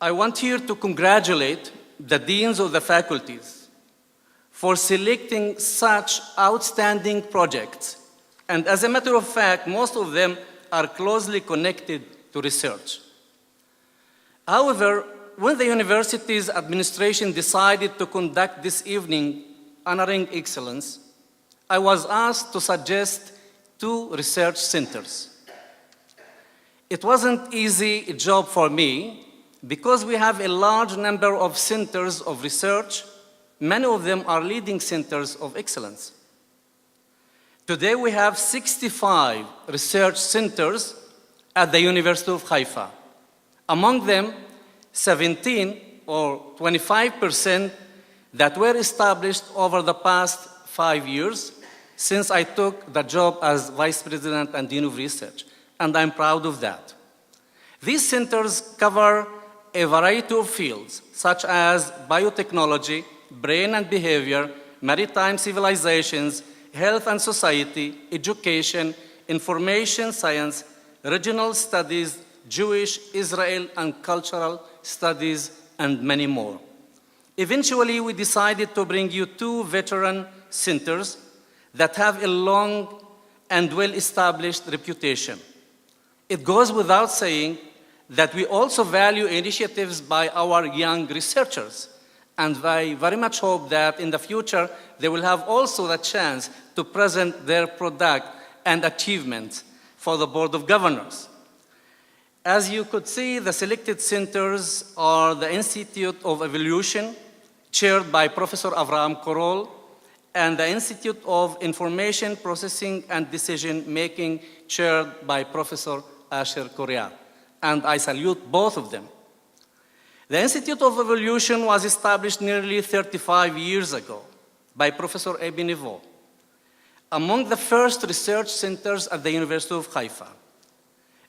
I want here to congratulate the deans of the faculties for selecting such outstanding projects. And as a matter of fact, most of them are closely connected to research. However, when the university's administration decided to conduct this evening honoring excellence, I was asked to suggest 2 research centers. It wasn't easy job for me because we have a large number of centers of research. Many of them are leading centers of excellence. Today we have 65 research centers at the University of Haifa. Among them, 17 or 25% that were established over the past 5 years since I took the job as Vice President and Dean of Research, and I'm proud of that. These centers cover a variety of fields, such as biotechnology, brain and behavior, maritime civilizations, health and society, education, information science, regional studies, Jewish, Israel, and cultural studies, and many more. Eventually, we decided to bring you 2 veteran centers that have a long and well-established reputation. It goes without saying that we also value initiatives by our young researchers, and I very much hope that in the future they will have also the chance to present their product and achievements for the Board of Governors. As you could see, the selected centers are the Institute of Evolution, chaired by Professor Avraham Korol, and the Institute of Information Processing and Decision Making, chaired by Professor Asher Koryat. And I salute both of them. The Institute of Evolution was established nearly 35 years ago by Professor Ebi Nevo, among the first research centers at the University of Haifa.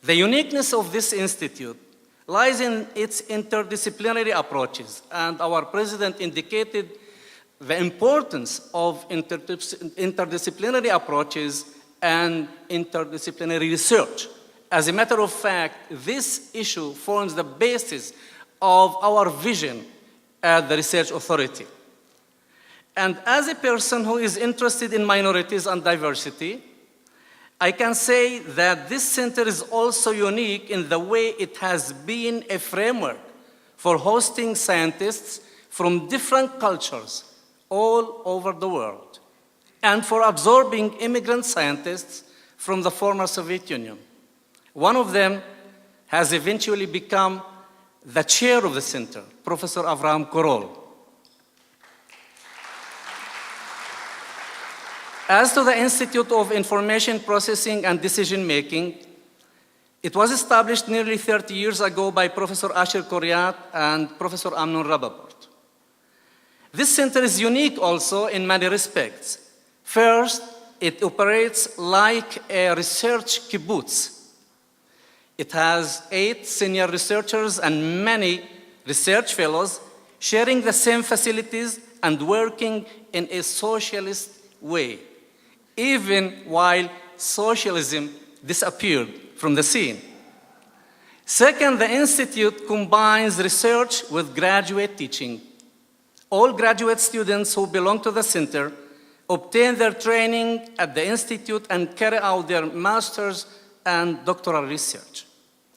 The uniqueness of this institute lies in its interdisciplinary approaches, and our president indicated the importance of interdisciplinary approaches and interdisciplinary research. As a matter of fact, this issue forms the basis of our vision at the Research Authority. And as a person who is interested in minorities and diversity, I can say that this center is also unique in the way it has been a framework for hosting scientists from different cultures all over the world, and for absorbing immigrant scientists from the former Soviet Union. One of them has eventually become the chair of the center, Professor Avraham Korol. As to the Institute of Information Processing and Decision Making, it was established nearly 30 years ago by Professor Asher Koryat and Professor Amnon Rapaport. This center is unique also in many respects. First, it operates like a research kibbutz. It has 8 senior researchers and many research fellows sharing the same facilities and working in a socialist way, even while socialism disappeared from the scene. Second, the Institute combines research with graduate teaching. All graduate students who belong to the center obtain their training at the Institute and carry out their master's and doctoral research.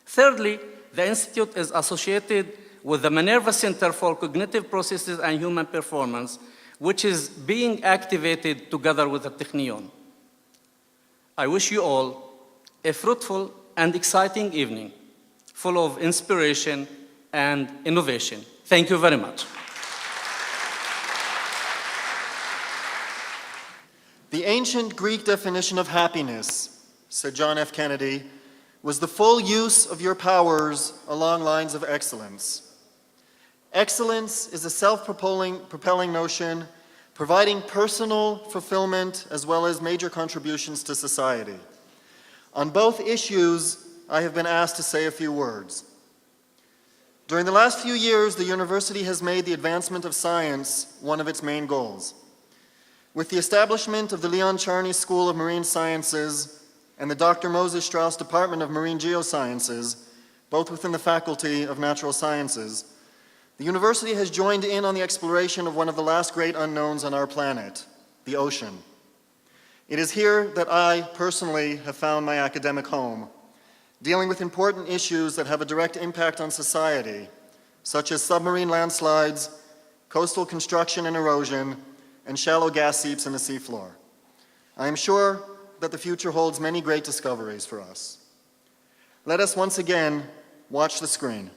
Thirdly, the Institute is associated with the Minerva Center for Cognitive Processes and Human Performance, which is being activated together with the Technion. I wish you all a fruitful and exciting evening, full of inspiration and innovation. Thank you very much. The ancient Greek definition of happiness, said John F. Kennedy, was the full use of your powers along lines of excellence. Excellence is a self-propelling notion, providing personal fulfillment as well as major contributions to society. On both issues, I have been asked to say a few words. During the last few years, the university has made the advancement of science one of its main goals. With the establishment of the Leon Charney School of Marine Sciences and the Dr. Moses Strauss Department of Marine Geosciences, both within the Faculty of Natural Sciences, the university has joined in on the exploration of one of the last great unknowns on our planet, the ocean. It is here that I personally have found my academic home, dealing with important issues that have a direct impact on society, such as submarine landslides, coastal construction and erosion, and shallow gas seeps in the seafloor. I am sure that the future holds many great discoveries for us. Let us once again watch the screen.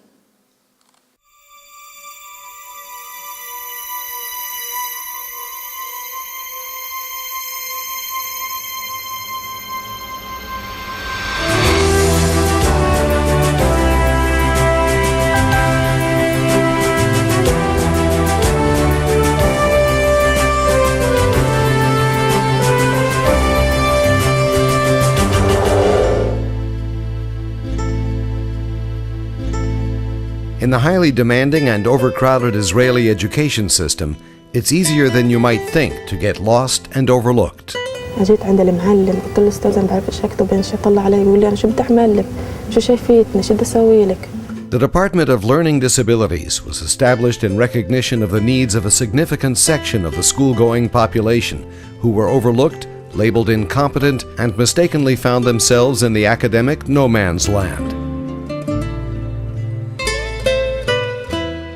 In the highly demanding and overcrowded Israeli education system, it's easier than you might think to get lost and overlooked. جيت عند المعلم قلت له استاذ ما بعرفش اكتب ايش طلع علي يقول لي انا شو بدي اعمل لك شو شايفيتني شو بدي اسوي لك. The Department of Learning Disabilities was established in recognition of the needs of a significant section of the school-going population who were overlooked, labeled incompetent, and mistakenly found themselves in the academic no man's land.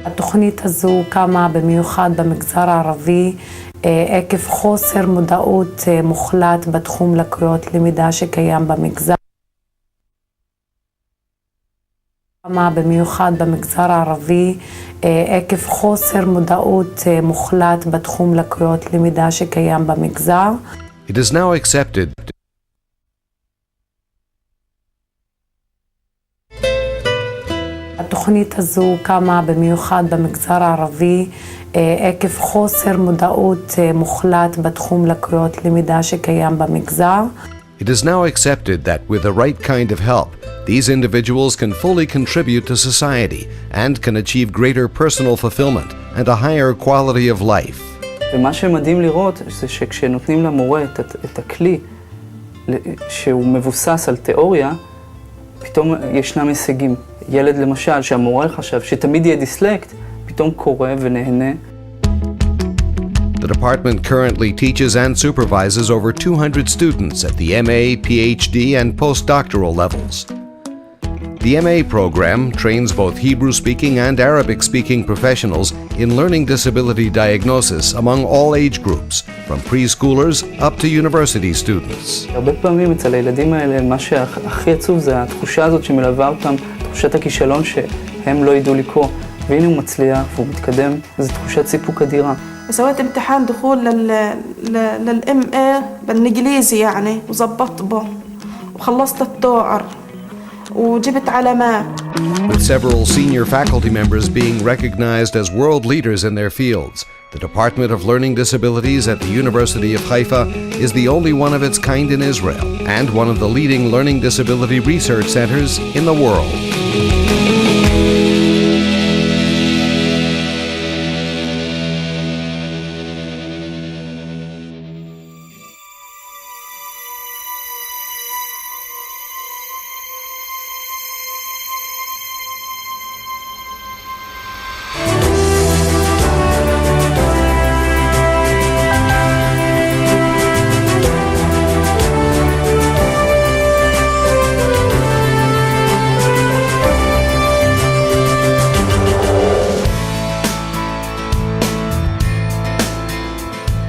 התוכנית הזו קמה במיוחד במגזר הערבי עקב חוסר מודעות מוחלט בתחום לקויות למידה שקיים במגזר. קמה במיוחד במגזר הערבי עקב חוסר מודעות מוחלט בתחום לקויות למידה שקיים במגזר. It is now accepted. התוכנית הזו קמה במיוחד במגזר הערבי עקב חוסר מודעות מוחלט בתחום לקויות למידה שקיים במגזר. It is now accepted that with the right kind of help, these individuals can fully contribute to society and can achieve greater personal fulfillment and a higher quality of life. ומה שמדהים לראות זה שכשנותנים למורה את הכלי שהוא מבוסס על תיאוריה, פתאום ישנם הישגים. ילד למשל שהמורה חשב שתמיד יהיה דיסלקט, פתאום קורא ונהנה. The department currently teaches and supervises over 200 students at the MA, PhD, and postdoctoral levels. The MA program trains both Hebrew-speaking and Arabic-speaking professionals in learning disability diagnosis among all age groups, from preschoolers up to university students. הרבה פעמים אצל הילדים האלה, מה שהכי עצוב זה התחושה הזאת שמלווה אותם, תחושת הכישלון שהם לא ידעו לקרוא. והנה הוא מצליח והוא מתקדם, זו תחושת סיפוק אדירה. سويت امتحان دخول للMA بالإنجليزي يعني وزبطت به وخلصت التوعر وجبت علامات. With several senior faculty members being recognized as world leaders in their fields, the Department of Learning Disabilities at the University of Haifa is the only one of its kind in Israel and one of the leading learning disability research centers in the world.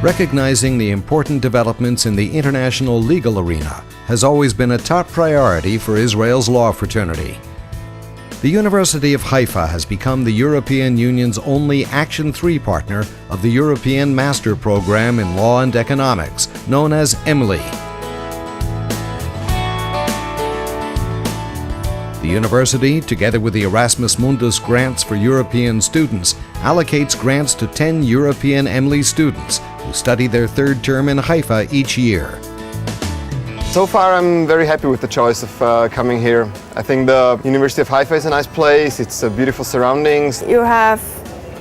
Recognizing the important developments in the international legal arena has always been a top priority for Israel's law fraternity. The University of Haifa has become the European Union's only Action 3 partner of the European Master Program in Law and Economics, known as EMLI. The university, together with the Erasmus Mundus Grants for European students, allocates grants to 10 European EMLI students who study their third term in Haifa each year. So far I'm very happy with the choice of coming here. I think the University of Haifa is a nice place, it's beautiful surroundings. You have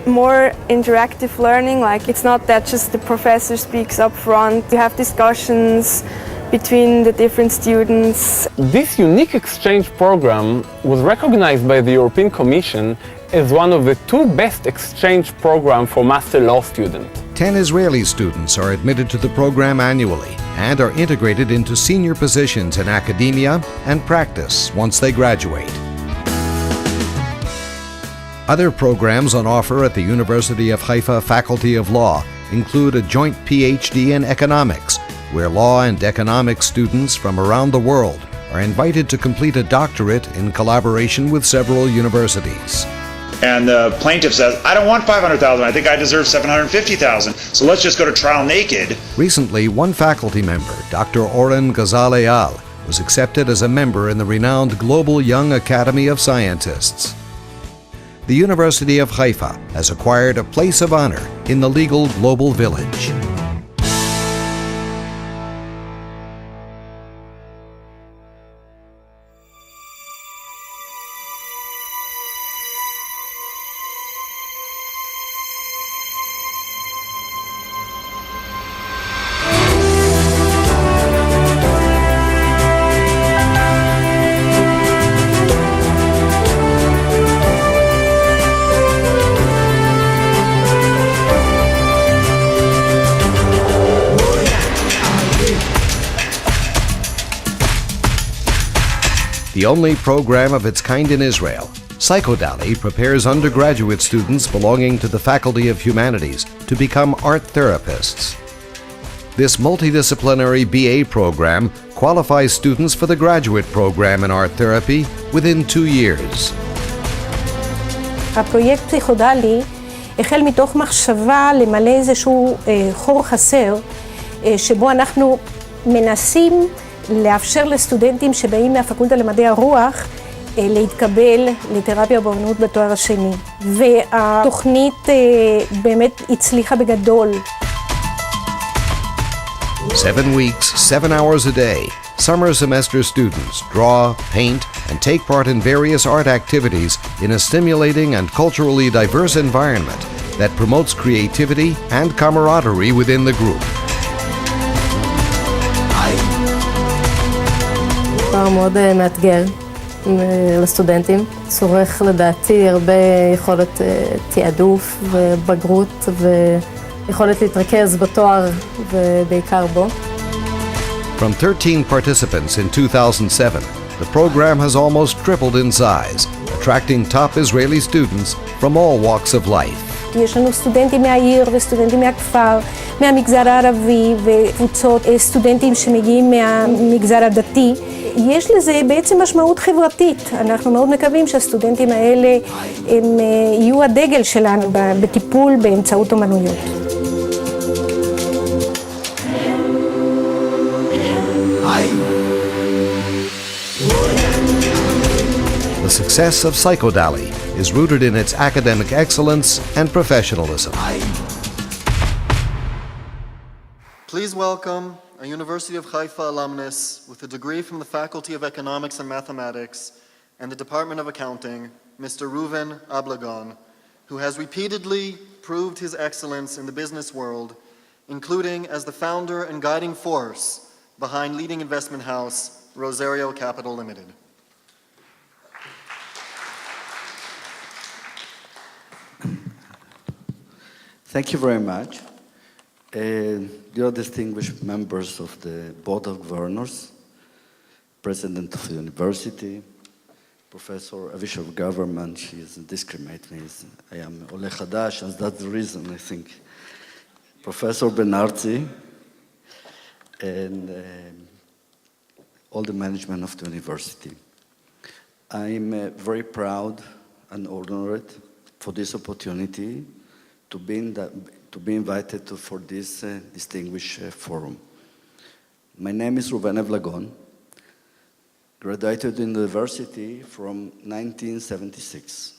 more interactive learning, like it's not that just the professor speaks up front. You have discussions between the different students. This unique exchange program was recognized by the European Commission as one of the 2 best exchange programs for master law students. 10 Israeli students are admitted to the program annually and are integrated into senior positions in academia and practice once they graduate. Other programs on offer at the University of Haifa Faculty of Law include a joint PhD in economics, where law and economics students from around the world are invited to complete a doctorate in collaboration with several universities. And the plaintiff says, I don't want $500,000, I think I deserve $750,000, so let's just go to trial naked. Recently, one faculty member, Dr. Oren Ghazal-Eyal, was accepted as a member in the renowned Global Young Academy of Scientists. The University of Haifa has acquired a place of honor in the legal global village. The only program of its kind in Israel, Psychodali prepares undergraduate students belonging to the Faculty of Humanities to become art therapists. This multidisciplinary BA program qualifies students for the graduate program in art therapy within 2 years. הפרויקט פסיכודלי החל מתוך מחשבה למלא איזשהו חור חסר, שבו אנחנו מנסים לאפשר לסטודנטים שבאים מהפקולטה למדעי הרוח להתקבל לתרפיה באמנות בתואר השני. והתוכנית באמת הצליחה בגדול. 7 weeks, 7 hours a day. Summer semester students draw, paint, and take part in various art activities in a stimulating and culturally diverse environment that promotes creativity and camaraderie within the group. פער מאוד מאתגר לסטודנטים, צורך לדעתי הרבה יכולת תעדוף ובגרות ויכולת להתרכז בתואר ובעיקר בו. From 13 participants in 2007, the program has almost tripled in size, attracting top Israeli students from all walks of life. יש לנו סטודנטים מהעיר וסטודנטים מהכפר, מהמגזר הערבי וקבוצות סטודנטים שמגיעים מהמגזר הדתי. יש לזה בעצם משמעות חברתית. אנחנו מאוד מקווים שהסטודנטים האלה הם יהיו הדגל שלנו בטיפול באמצעות אומנויות. The success of Psychodali is rooted in its academic excellence and professionalism. Please welcome a University of Haifa alumnus with a degree from the Faculty of Economics and Mathematics and the Department of Accounting, Mr. Reuven Ablagon, who has repeatedly proved his excellence in the business world, including as the founder and guiding force behind leading investment house Rosario Capital Limited. Thank you very much. Dear distinguished members of the Board of Governors, President of the University, Professor Avish of Government, she is discriminating me. I am Ole Chadash, and that's the reason I think Professor Benarzi, and all the management of the university. I'm very proud and honored for this opportunity to be invited for this distinguished forum. My name is Ruben Evlagon, graduated in the university from 1976.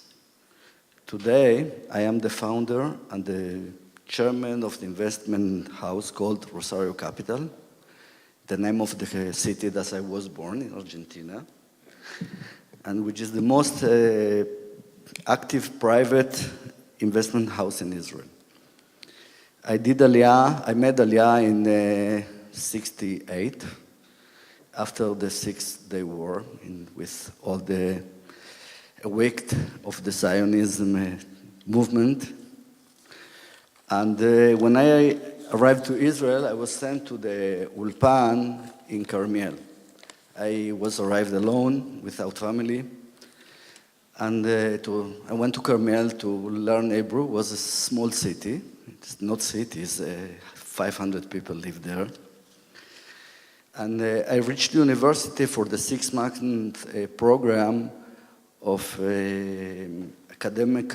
Today, I am the founder and the chairman of the investment house called Rosario Capital, the name of the city that I was born in Argentina, and which is the most active private investment house in Israel. I made Aliyah in 68, after the Six-Day War, with all the wake of the Zionism movement. And when I arrived to Israel, I was sent to the Ulpan in Carmel. I was arrived alone, without family. And I went to Carmel to learn Hebrew. It was a small city. It's not city, it's 500 people live there. And I reached the university for the 6-month program of academic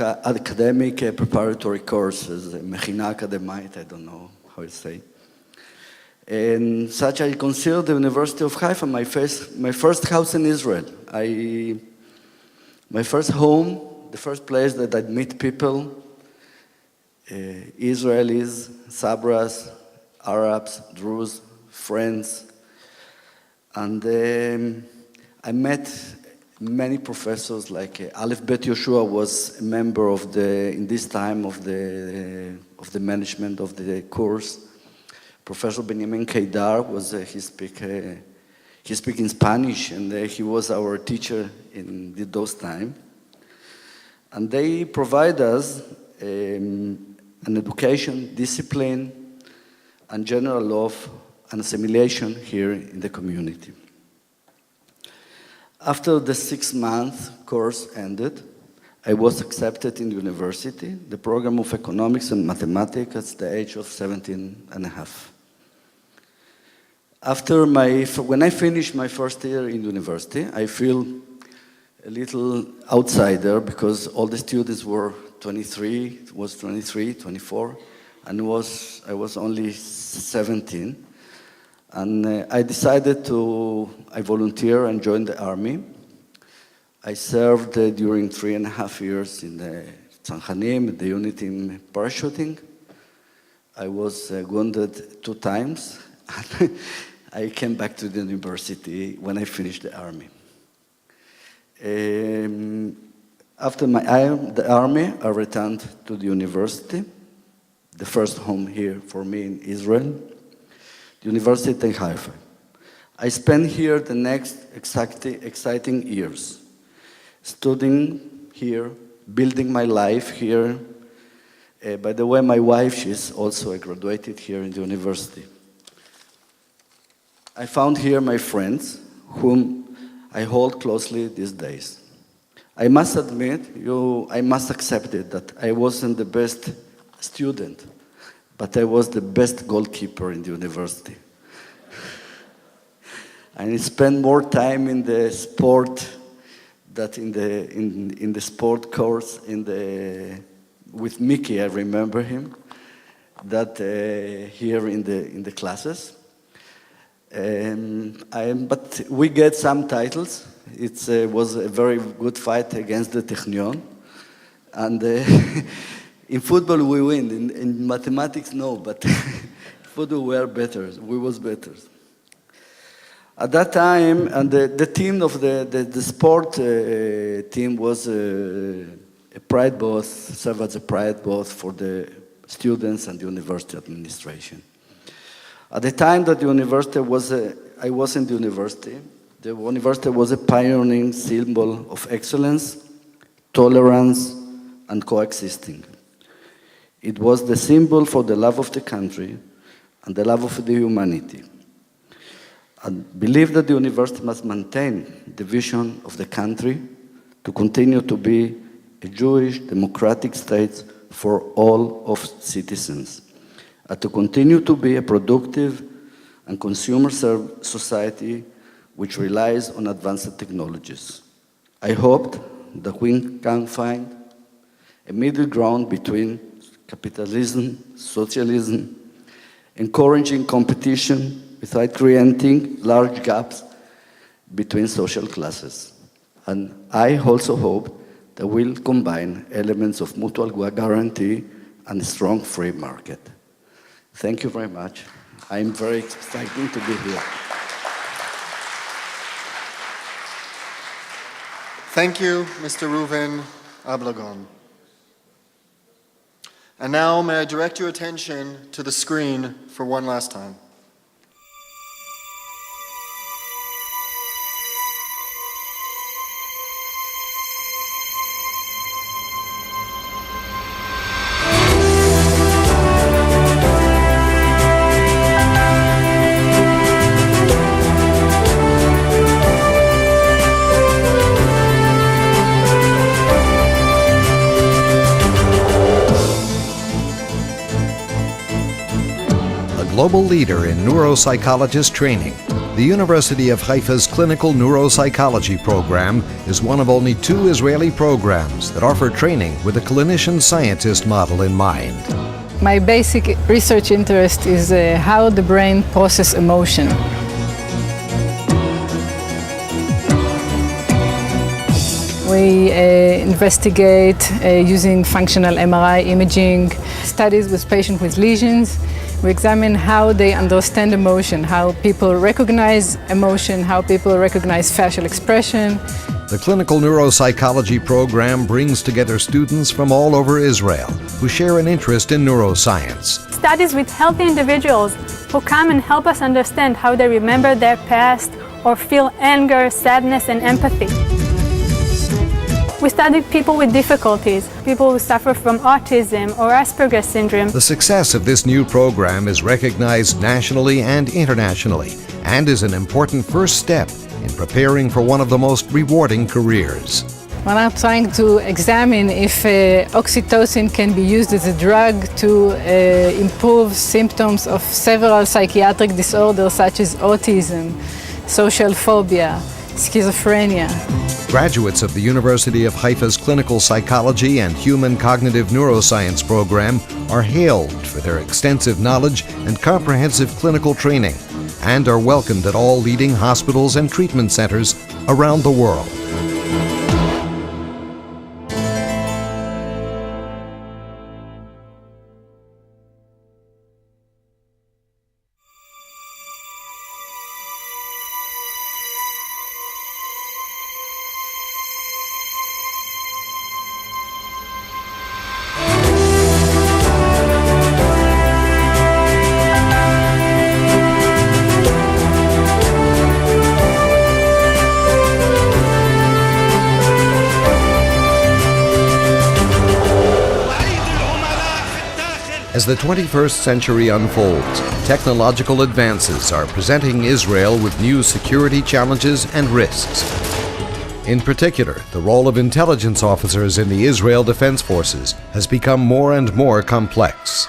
preparatory courses, Mechina Akademית, I don't know how to say. And such I consider the University of Haifa my first house in Israel. My first home, the first place that I'd meet people, Israelis, Sabras, Arabs, Druze, friends. And I met many professors, like Aleph Bet Yoshua was a member of in this time of the management of the course. Professor Benjamin Kedar was, he speak in Spanish, and he was our teacher in those times. And they provide us an education, discipline, and general love and assimilation here in the community. After the 6-month course ended, I was accepted in the university, the program of economics and mathematics at the age of 17 and a half. When I finished my first year in university, I feel a little outsider because all the students were 23, 24, and I was only 17. And I decided I volunteered and joined the army. I served during 3.5 years in the Tzanchanim, the unit in parachuting. I was wounded 2 times. I came back to the university when I finished the army. After the army, I returned to the university, the first home here for me in Israel, the University in Haifa. I spent here the next exciting years, studying here, building my life here. By the way, my wife, she's also graduated here in the university. I found here my friends, whom I hold closely these days. I must admit, I must accept it, that I wasn't the best student, but I was the best goalkeeper in the university. I spent more time in the sport than in the sport course with Mickey, I remember him, that here in the classes. But we get some titles. It was a very good fight against the Technion. And in football we win, in mathematics no, but football we was better. At that time, and the team of the sport team was a pride booth, served as a pride booth for the students and the university administration. At the time that the university I was in the university was a pioneering symbol of excellence, tolerance, and coexisting. It was the symbol for the love of the country and the love of the humanity. I believe that the university must maintain the vision of the country to continue to be a Jewish democratic state for all of citizens, and to continue to be a productive and consumer-served society which relies on advanced technologies. I hoped that we can find a middle ground between capitalism, socialism, encouraging competition without creating large gaps between social classes. And I also hope that we'll combine elements of mutual guarantee and a strong free market. Thank you very much. I'm very excited to be here. Thank you, Mr. Reuven Ablagon. And now may I direct your attention to the screen for one last time. Global leader in neuropsychologist training, the University of Haifa's clinical neuropsychology program is one of only 2 Israeli programs that offer training with a clinician-scientist model in mind. My basic research interest is how the brain processes emotion. We investigate using functional MRI imaging, studies with patients with lesions. We examine how they understand emotion, how people recognize emotion, how people recognize facial expression. The clinical neuropsychology program brings together students from all over Israel who share an interest in neuroscience. Studies with healthy individuals who come and help us understand how they remember their past or feel anger, sadness, and empathy. We study people with difficulties, people who suffer from autism or Asperger's syndrome. The success of this new program is recognized nationally and internationally and is an important first step in preparing for one of the most rewarding careers. When I'm trying to examine if oxytocin can be used as a drug to improve symptoms of several psychiatric disorders such as autism, social phobia, schizophrenia. Graduates of the University of Haifa's Clinical Psychology and Human Cognitive Neuroscience program are hailed for their extensive knowledge and comprehensive clinical training and are welcomed at all leading hospitals and treatment centers around the world. As the 21st century unfolds, technological advances are presenting Israel with new security challenges and risks. In particular, the role of intelligence officers in the Israel Defense Forces has become more and more complex.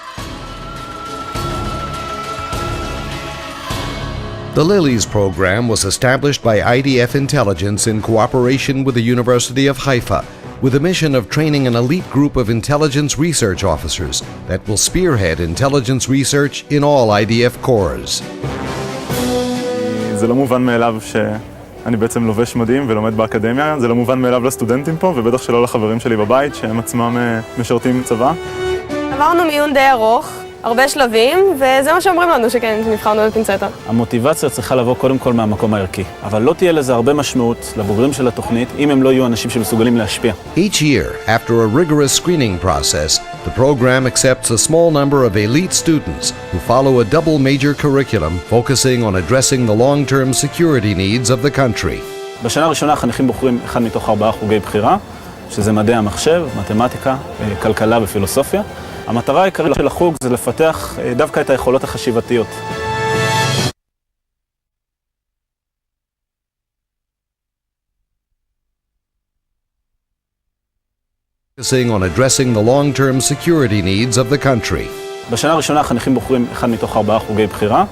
The Lilies program was established by IDF Intelligence in cooperation with the University of Haifa, with a mission of training an elite group of intelligence research officers that will spearhead intelligence research in all IDF corps. זה לא מובן מאליו שאני בעצם לובש מדים ולומד באקדמיה, זה לא מובן מאליו לסטודנטים פה, ובטח שלא לחברים שלי בבית שהם עצמם משרתים צבא. עברנו מיון די ארוך, הרבה שלבים, וזה מה שאומרים לנו שכן, שנבחרנו בפינצטה. המוטיבציה צריכה לבוא קודם כל מהמקום הערכי, אבל לא תהיה לזה הרבה משמעות לבוגרים של התוכנית אם הם לא יהיו אנשים שמסוגלים להשפיע. Each year, after a rigorous screening process, the program accepts a small number of elite students who follow a double major curriculum focusing on addressing the long-term security needs of the country. בשנה הראשונה החניכים בוחרים אחד מתוך 4 חוגי בחירה, שזה מדעי המחשב, מתמטיקה, כלכלה ופילוסופיה. המטרה העיקרית של החוג זה לפתח דווקא את היכולות החשיבתיות. Focusing on addressing the long-term security needs of the country. בשנה הראשונה החניכים בוחרים אחד מתוך 4 חוגי בחירה,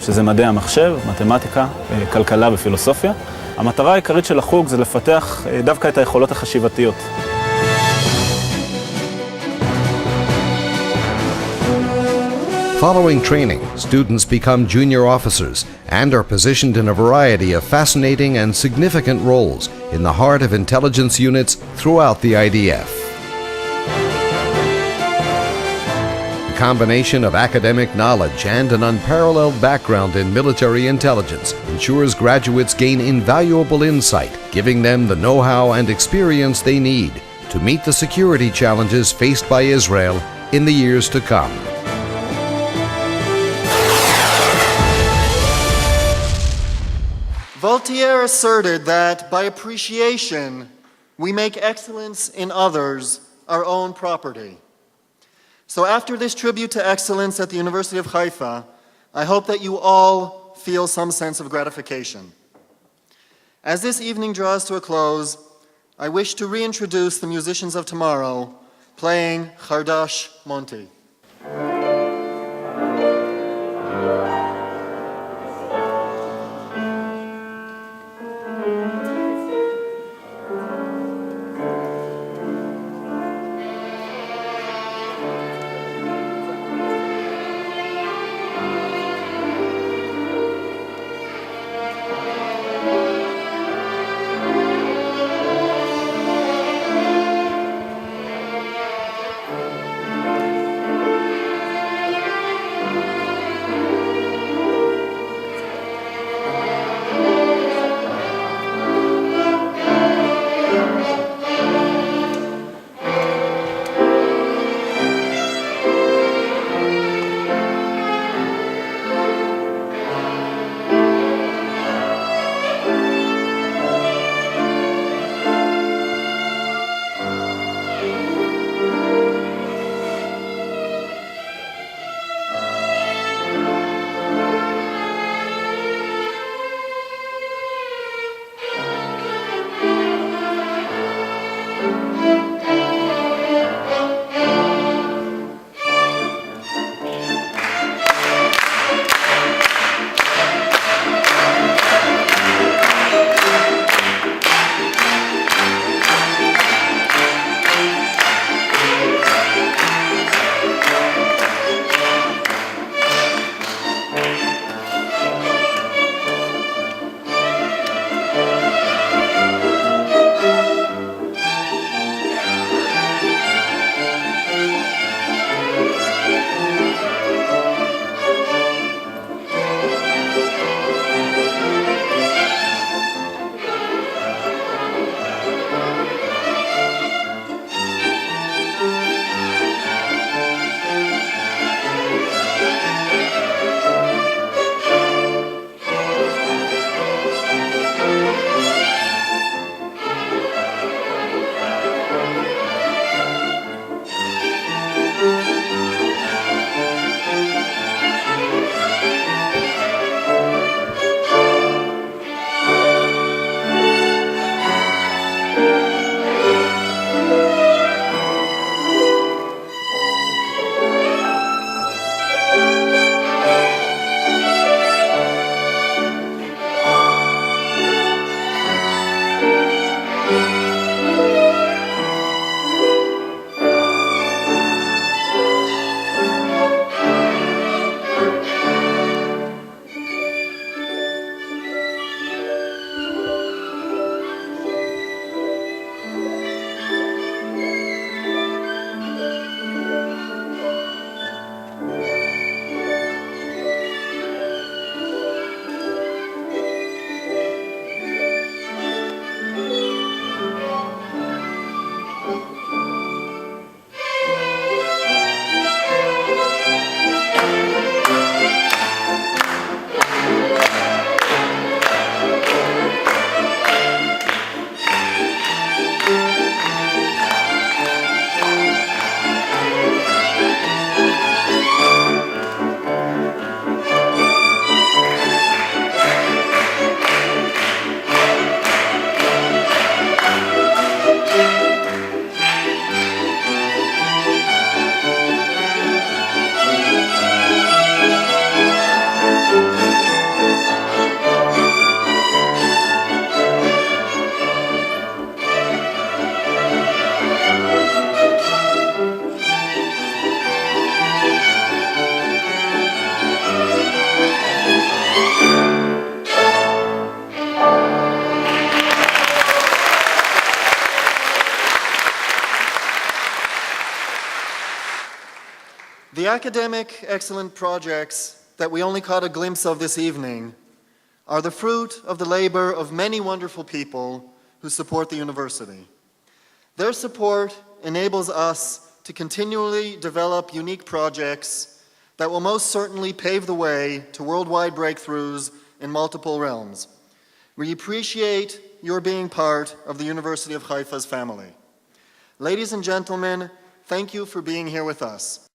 שזה מדעי המחשב, מתמטיקה, כלכלה ופילוסופיה. המטרה העיקרית של החוג זה לפתח דווקא את היכולות החשיבתיות. Following training, students become junior officers and are positioned in a variety of fascinating and significant roles in the heart of intelligence units throughout the IDF. The combination of academic knowledge and an unparalleled background in military intelligence ensures graduates gain invaluable insight, giving them the know-how and experience they need to meet the security challenges faced by Israel in the years to come. Voltaire asserted that by appreciation, we make excellence in others our own property. So after this tribute to excellence at the University of Haifa, I hope that you all feel some sense of gratification. As this evening draws to a close, I wish to reintroduce the musicians of tomorrow playing Chardash Monti. The academic excellent projects that we only caught a glimpse of this evening are the fruit of the labor of many wonderful people who support the university. Their support enables us to continually develop unique projects that will most certainly pave the way to worldwide breakthroughs in multiple realms. We appreciate your being part of the University of Haifa's family. Ladies and gentlemen, thank you for being here with us.